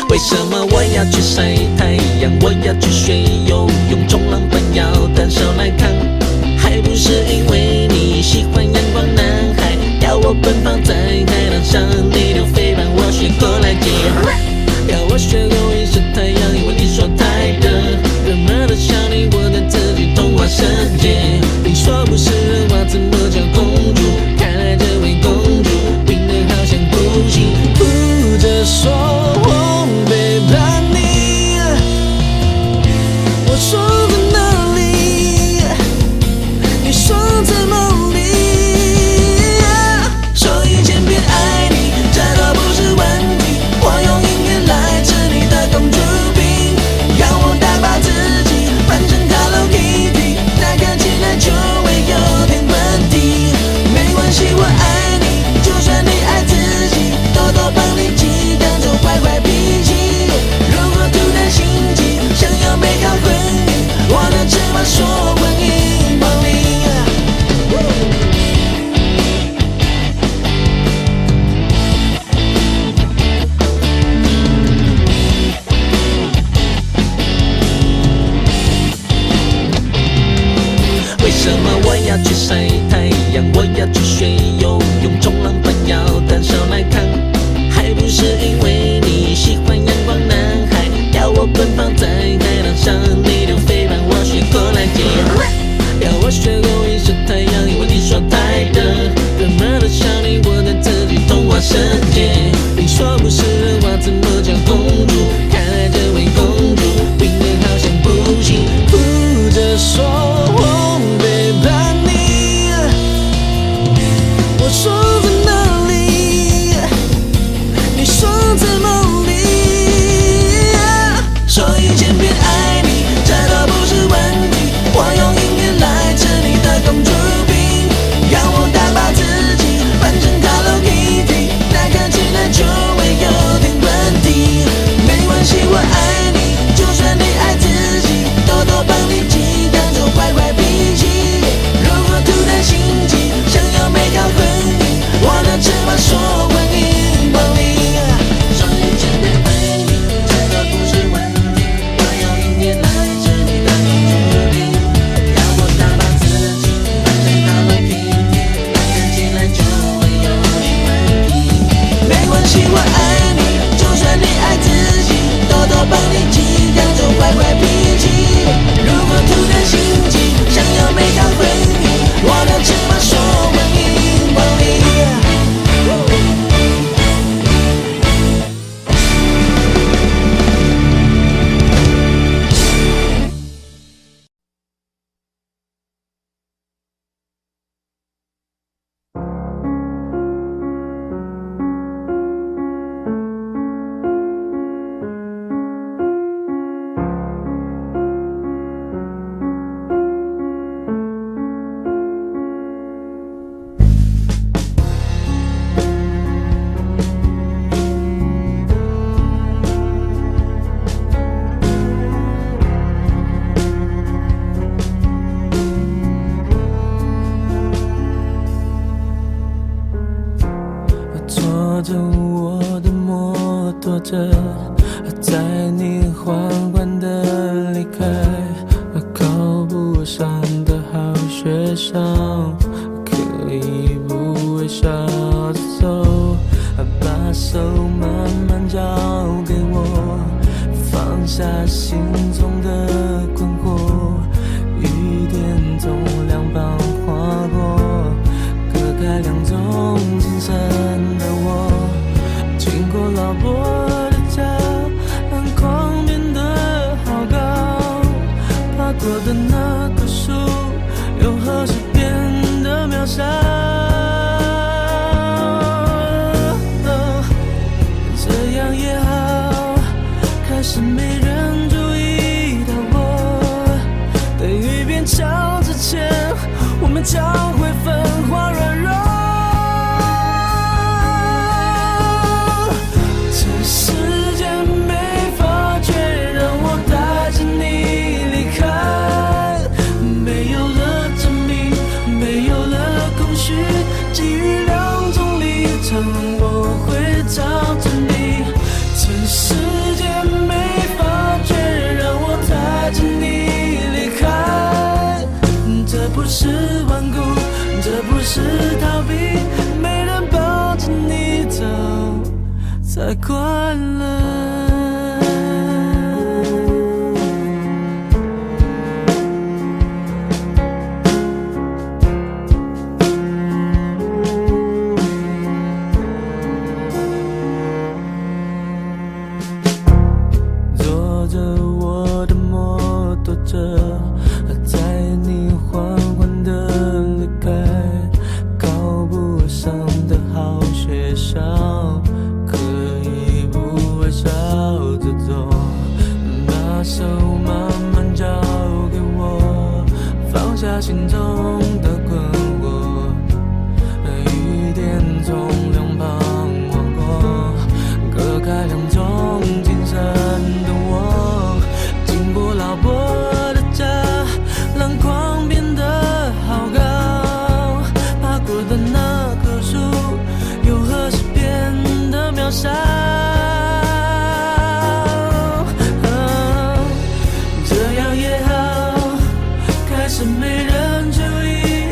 为什么我要去晒太阳？我要去学游泳，冲浪板要单手来扛，还不是因为你喜欢阳光男孩，要我奔放在海浪上，你就非让我学过来接，要我学游泳晒太阳，因为你说太热，热热的想你，我的自己童话世界，你说不是人话，怎么叫公主？看来这位公主病得好像不行，哭着说我背叛你，我说在哪里？你说在梦里，说一千遍爱你，这都不是问题。我用音乐来治你的公主病，让我打把自己扮成 Hello Kitty， 那看起来就会有点问题。没关系，我爱你，就算你爱自己，偷偷帮你记，当做坏坏脾气。如果突然心悸，去晒太阳，我要去学游泳，冲浪板要单手来扛，还不是因为你喜欢阳光男孩，要我奔跑在海浪上，你就飞把我学过来接，要我学过一射太阳，因为你说太热，哥们的少女我在自己童话世界，你说不是人话怎么叫公主？看来这位公主病得好像不行，哭着说我背叛你，我说在哪里？你说在梦里，说一千遍爱你，这都不是问题。我用音乐来治你的公主病，让我打爆自己，扮成 Hello Kitty， 那看起来就会有点问题。没关系，我爱你，就算你爱自己，多多帮你记，当做坏坏脾气。如果突然心急，想要美好婚姻，我的翅膀说欢迎光临。说一千遍爱你，这都不是问题。我用音乐来治你的公主病，让我打爆自己，扮成 Hello Kitty， 那看起来就会有点问题。没关系，我爱你，就算你爱自己，多多帮你记，当做坏坏脾气。如果突然心急，想要美好婚姻，我的翅膀说欢迎光临。坐着我的摩托车，载你缓缓地离开，考不上的好学生，可以不微笑着走，把手慢慢交给我，放下心中的困惑，雨点从两旁划过，隔开两种精神的我，经过老伯的家，篮筐变得好高，爬过的那棵树又何时变得渺小？这样也好，开始没人注意到我，等雨变小之前，我们将会分花软弱。这世界没法却让我带着你离开，没有了证明，没有了空虚，基于两种立场，我会找着你。这世界没法却让我带着你离开，这不是顽固，这不是逃避，没人抱着你走才快乐。坐着我的摩托车，载你缓缓地离开，考不上的好学校，可以不微笑着走，把手慢慢交给我，放下心中的困惑，雨点从两旁划过，隔开两种精神的我，经过老伯的家，篮筐变得好高，爬过的那棵树又何时变得渺小？这样也好，开始没人注意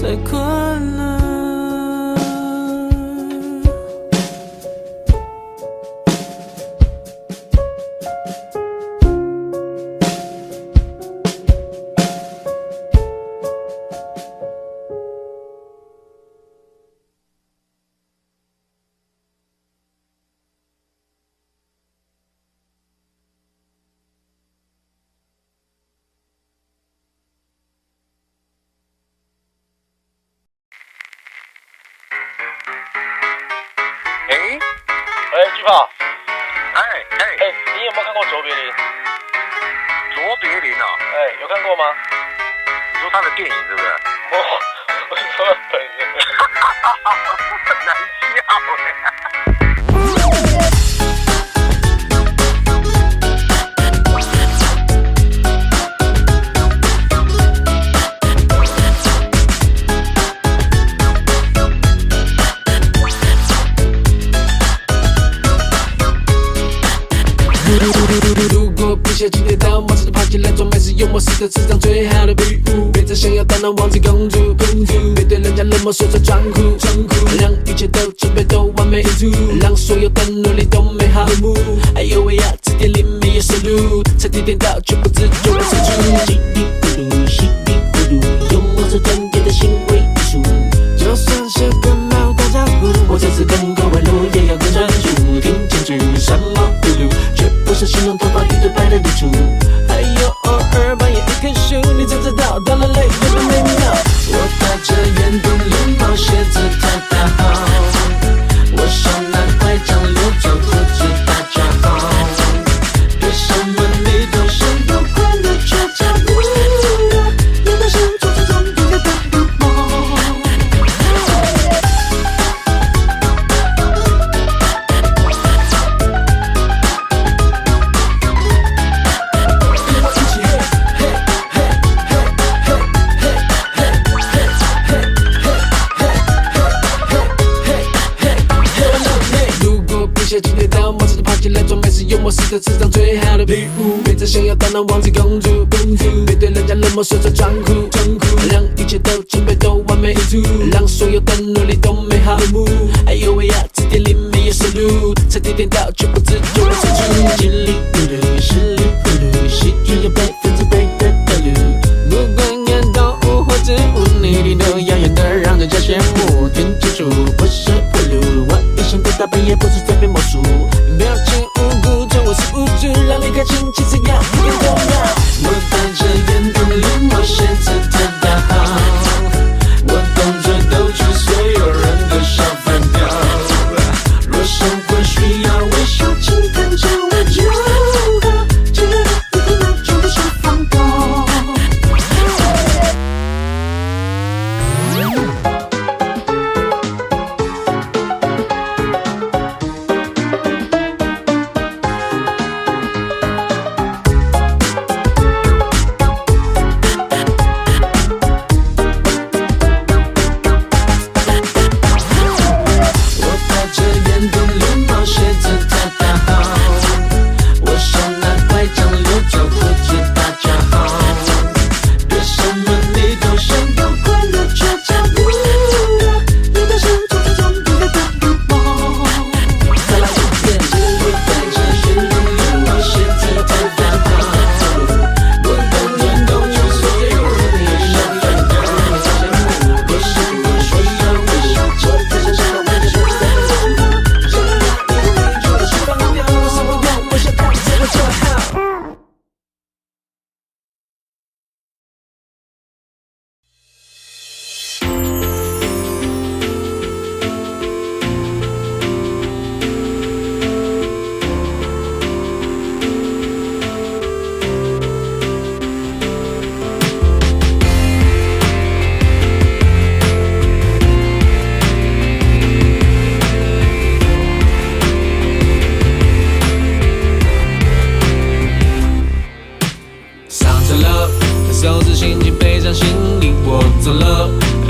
太快乐。巨炮，你有没有看过卓别林？卓别林啊，有看过吗？你说他的电影是不是？我说本人。很难笑如果不小心跌倒，马上就爬起来装，没事幽默是这世上最好的礼物。别再想要当那王子公主，别对人家冷漠说着装酷，让一切都准备都完美无误，让所有的努力都美好落幕。哎呦喂呀，字典里没有收录，才点点到却不自觉地射出。稀里糊涂，稀里糊涂，幽默是专业的行为艺术。就算是个猫大家呼，我这次跟各位录也要更专注，听清楚什么葫芦，却不是形容头发一对白的日出。还有偶尔半夜一棵树，你才知道当然累有多美妙。我戴着圆顶礼帽，鞋子太大号，我手拿拐杖，留着胡子大家好。对什么你都想有快乐，却找不到，有的是做这种音乐的入梦。下今天到马上就爬起来，装没事幽默是这世上最好的礼物。别再想要当那王子公主，别对人家冷漠说着装酷，让一切都准备都完美无误，让所有的努力都美好落幕。哎呦喂呀，字典里没有收录，才点点到却不自觉地射出。稀里糊涂，稀里糊涂，喜剧有100%的道路。不管看动物或植物，你一定都耀眼的让人家羡慕。听清楚，不是葫芦，我一生的大本也不是随便魔术。表情无辜，这我是无助，让你开心其实要一点重要。我戴着圆顶礼帽，鞋子太大号，我动作逗出所有人的小烦恼。若生活需要微笑，请看着我就好，记得一定要真的是放纵。手指心情背上行李，我走了，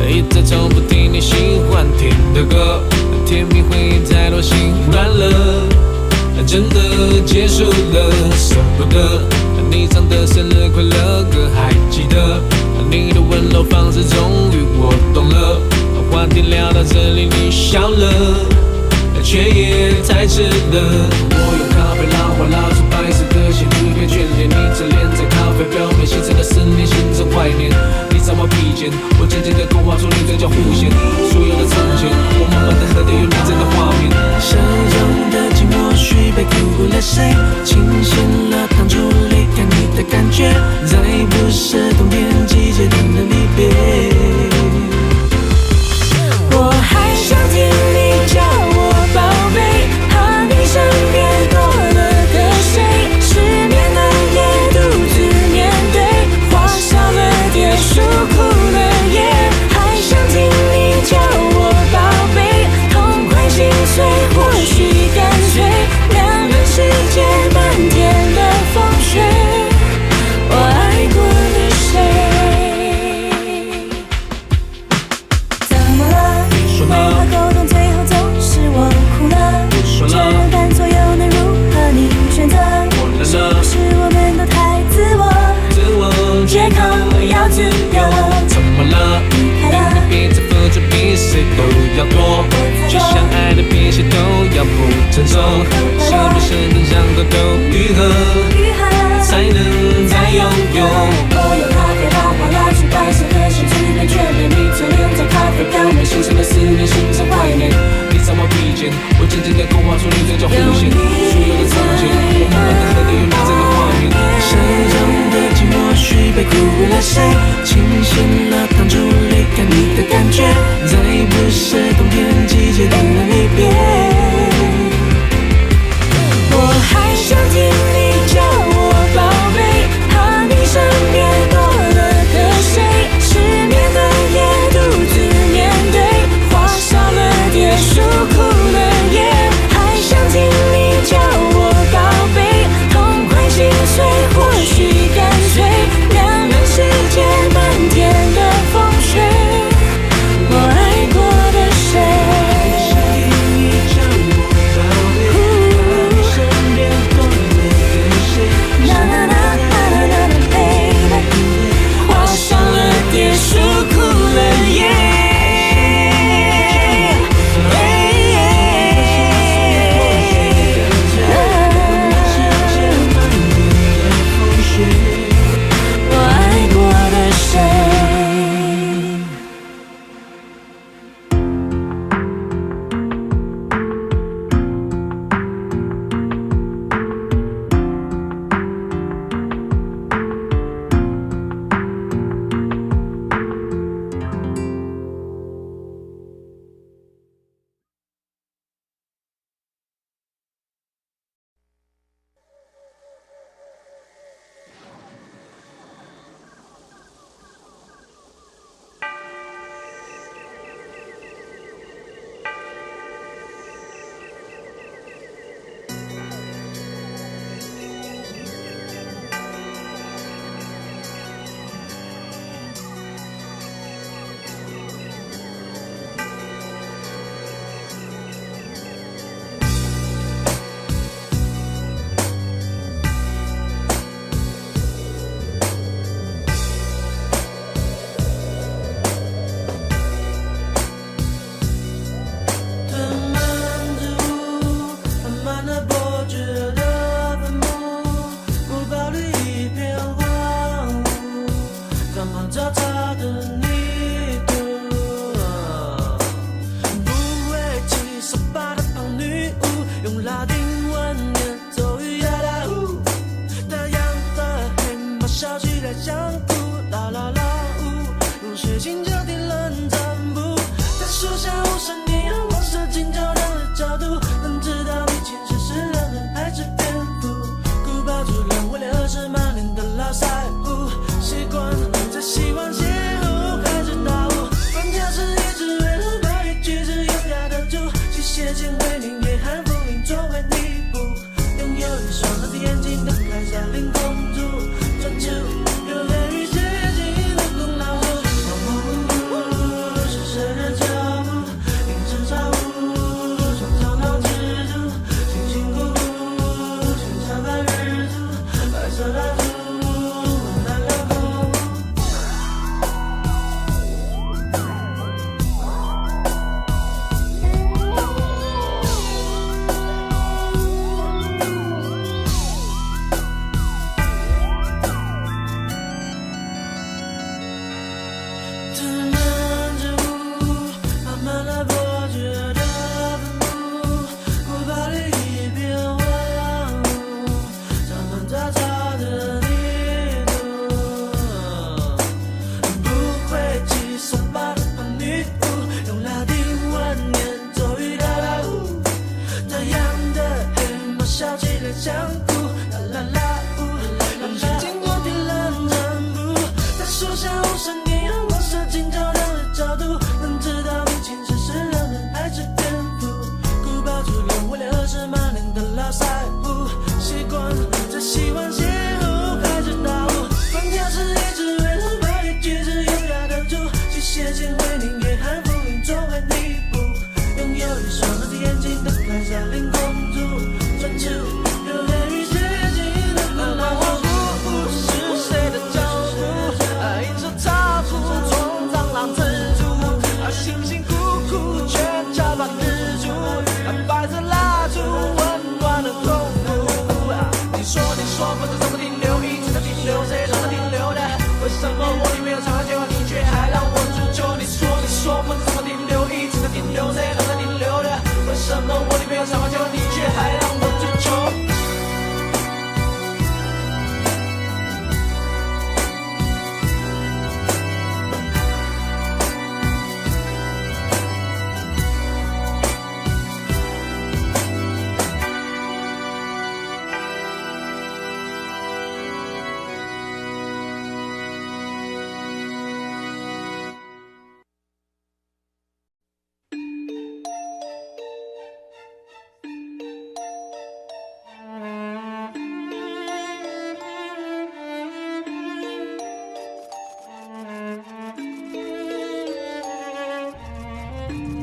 一再重复听你喜欢听的歌，甜蜜回忆太多，心软了，真的结束了，舍不得你唱的生日快乐歌，还记得你的温柔方式，终于我懂了。为你笑了，却也太迟了。我用咖啡拉花拉出白色的线，图片眷恋你侧脸在咖啡表面形成的思念，形成怀念。你在我披肩，我渐渐地勾画出你嘴角弧线，所有的从前，我慢慢地喝的有你整个画面。手中的寂寞许被哭了谁？清醒了当初离开你的感觉，再不是冬天季节等的离别。我还想听你叫我宝贝，怕你身边多了个谁，失眠的夜独自面对，花少了蝶，树枯了叶。还想听你叫我宝贝，痛快心碎，或许干脆两人世界漫天的风雪，我爱过了谁？怎么了？为何沟通最后总是我哭了？这人犯错又能如何？你选择是不是我们都太自我？借口要自由，怎么了？离开了，别再付出比谁都要多，去相爱的比谁都要不成熟，是不是能让狗狗愈合，才能再拥有？我用咖啡拉花拉出白色的线，纸片眷恋你侧脸在咖啡表面形成的思念，形成怀念。你在我披肩，我渐渐地勾画出你嘴角弧线，所有的从前，我慢慢地喝的有你整个画面。手中的寂寞许被哭了谁？清醒了当初离开你的感觉，再不是冬天季节等的离别。我还想听你叫我宝贝，怕你身边多了个谁，失眠的夜独自面对，花少了蝶，树枯了叶。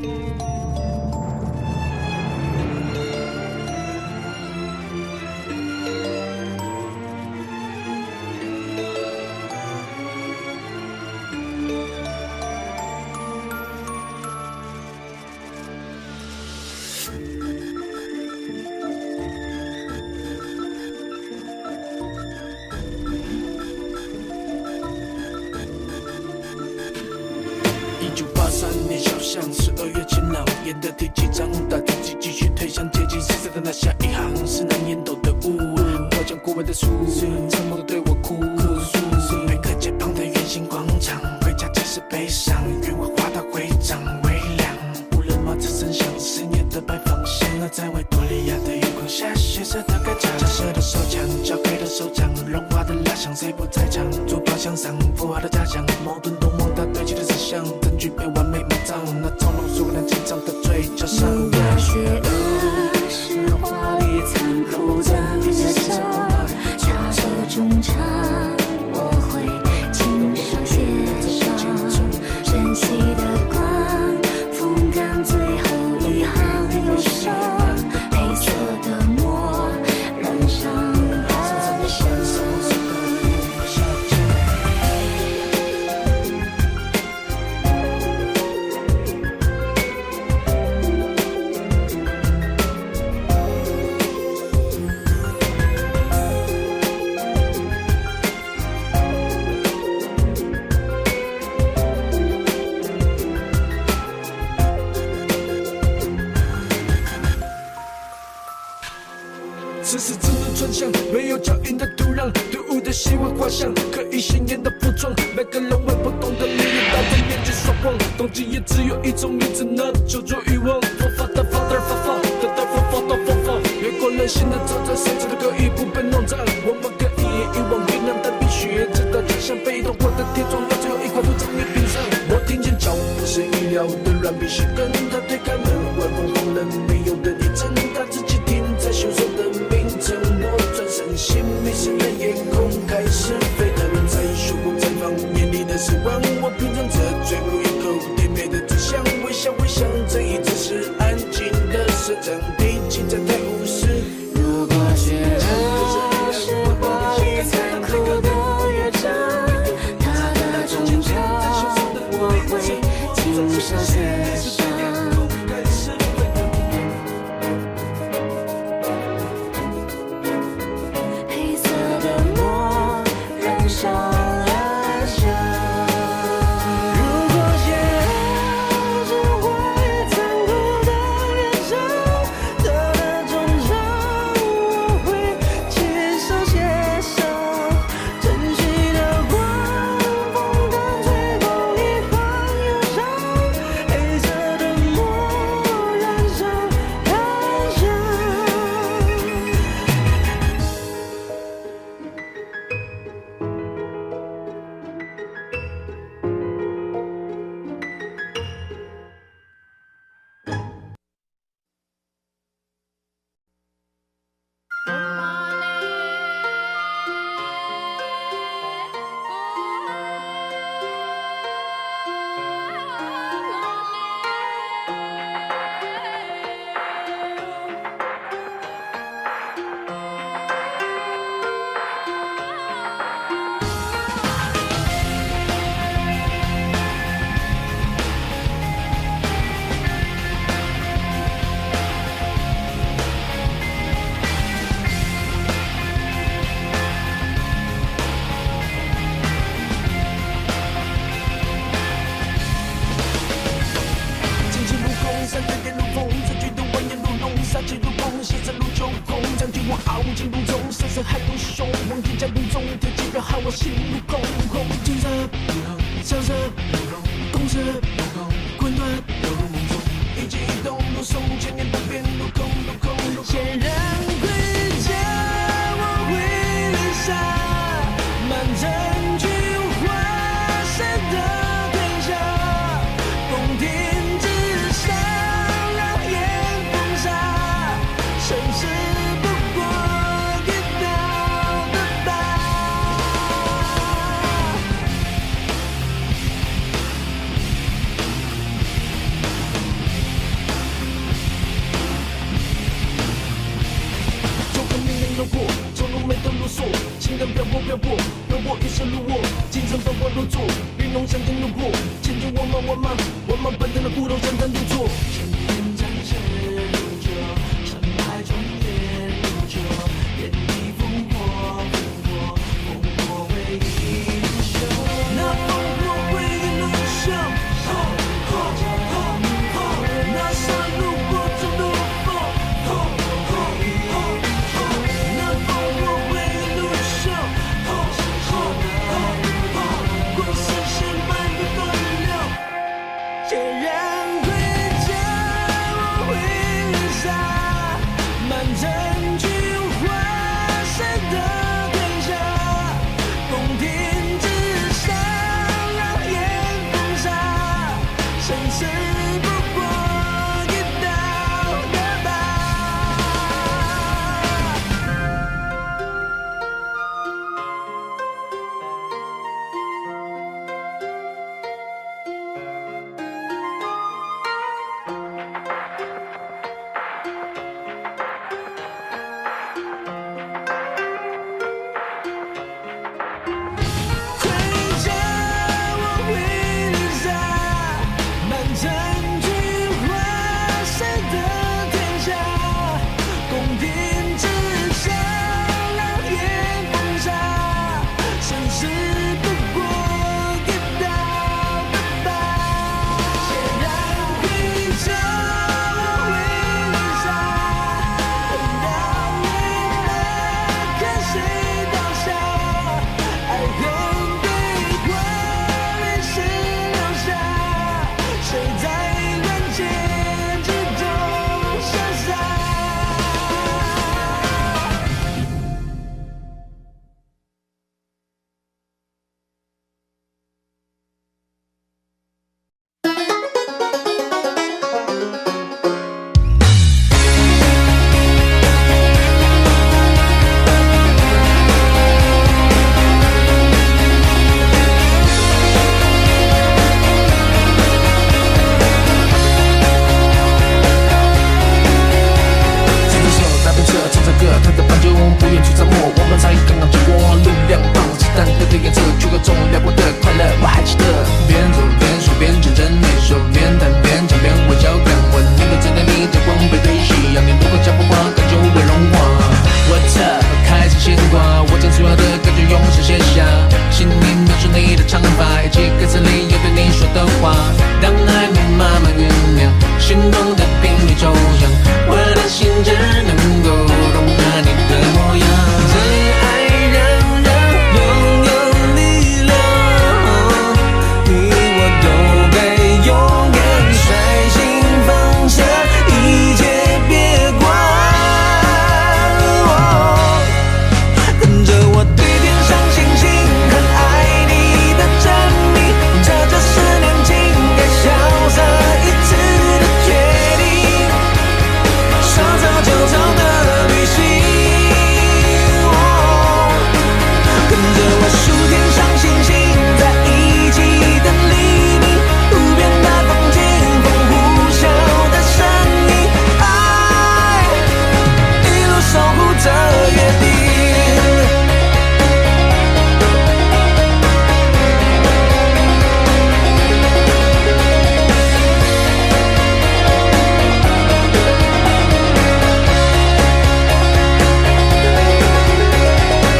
1983年小巷12月晴朗，演的第几章？大自己继续推向接近死色的那下一行，是那烟斗的雾，我将过往的书，沉默的对我哭诉。每个街旁的圆形广场，回家即是悲伤，愿我画到会长微凉。无人马车声响，10年的拜访，显了在维多利亚的月光下，血色的盖章，假设的手枪，交给了手掌，融化的蜡像，谁不在场？坐包厢上，符号的假象，矛盾都梦到堆积的思想，证据被完美埋葬，那种浓缩难紧张的嘴角上。如果邪恶是华丽残酷的人生，它的衷肠我会亲手写上，珍惜的光，风干最后一行忧伤，黑色的墨染上暗香。这是只能转向，没有脚印的土壤，队伍的希望画像，可以显眼的服装，每个人为不同的理由，大家眼睛说谎，动机也只有一种名字，那就做欲望。佛法的法的法法，的佛法的佛法，越过人性的沼泽，甚至的可以不被弄脏。我们可以遗忘原谅，但必须知道，就像被动过的铁桩，到最后一块土长你冰上。我听见脚步是意料的软皮鞋跟他推开门，晚风晃了没有人一阵，他自己停在凶手的名称。我转身，心迷失的夜空开始沸腾，在胸口绽放眼里的失望。我品尝着最后一口甜美的真相，微笑回想，这一次是安静的生长，提起在太无视。如果邪恶是华丽残酷的乐章，它的衷肠我会亲手写上。黑色的墨染上暗香。如果邪恶是华丽残酷的乐章，它的衷肠我会亲手写上。珍惜的光，风干最后一行忧伤，黑色的墨染上暗香。荆棘如空，山水点如风，这句的蜿蜒如龙，杀气如弓，血色如九孔，将军我傲劲如钟，声声海如雄，王天将如中，天际表喊我心如空空，金色如虹，香色如虹，红色如虹，混沌如梦中，一举一动如松，千年不变如空如空如空。千人归家，我会留下满城菊花山的天下，风天之上，让烟风沙，盛世不过一秒的疤。过，越陷入我，经常走火入座，运动像进入破，牵着我们奔腾的骨头像站住错。前面战线如旧，成败转眼如旧，眼底烽火，烽火为一路修。那烽火为一路修，那山路过着路风，那烽火为一路修，光视线漫步奔流，孑然归家，我挥泪洒，满城菊花谁的天下，宫廷之上让烟风沙，生死不过一道的疤。回家，我挥泪洒，满城菊花谁的天下，宫廷之上让烟风沙，生死不过一道的疤。孑然归家，我挥泪洒，等到未来看谁倒下，爱恨对话，历史留下，谁在人间之中潇洒。牵着手打遍车，唱着歌，弹着斑鸠，不愿去沉默。我们才刚刚经过路两旁，子弹丢的颜色，却有种辽阔的快乐，我还记得。边走边说边讲真没手，边弹边唱边微笑感吻，你的真的你的光背对夕阳，你如果讲不话，感就会融化。What's up？ 开始牵挂，我将所有的感觉用手写下，心里描述你的长发，以及歌词里有对你说的话。当爱没慢慢酝酿，心动的频率抽象，我的心只能够容纳你的模样。真爱让人拥有力量，你我都该勇敢率性放下，一切别管。跟着我对天上星星，很爱你的证明，这就是年轻该潇洒一次的决定，说走就走的旅行。跟着我数天上星星，在一起等黎明，路边的风景，风呼啸的声音，爱一路守护着约定。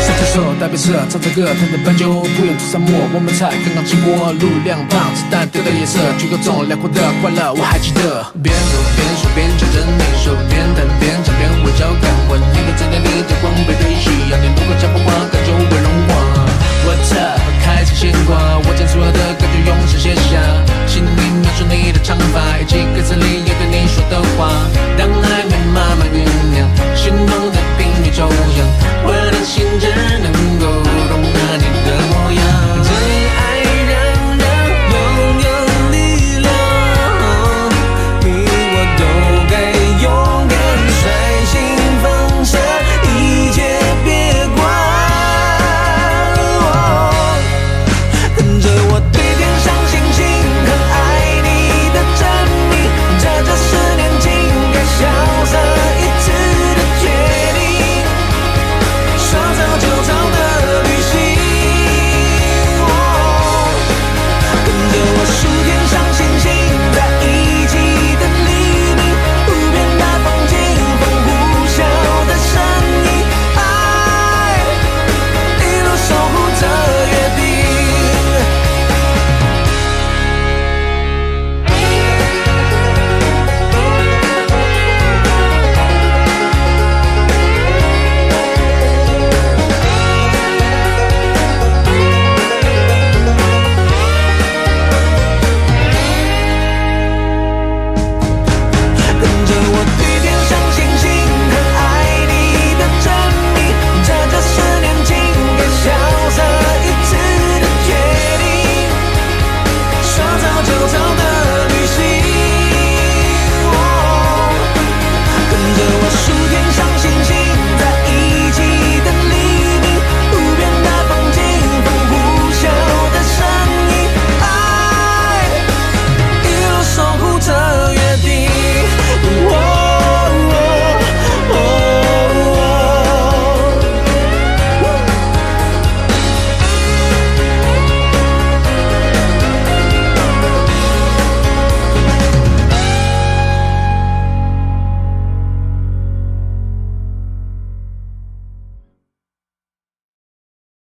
手牵手打遍车，唱着歌，弹着斑鸠，不远出沙漠。我们才刚刚经过路两旁，子弹丢的颜色，却有种辽阔的快乐，我还记得。边走边说边讲真没手，边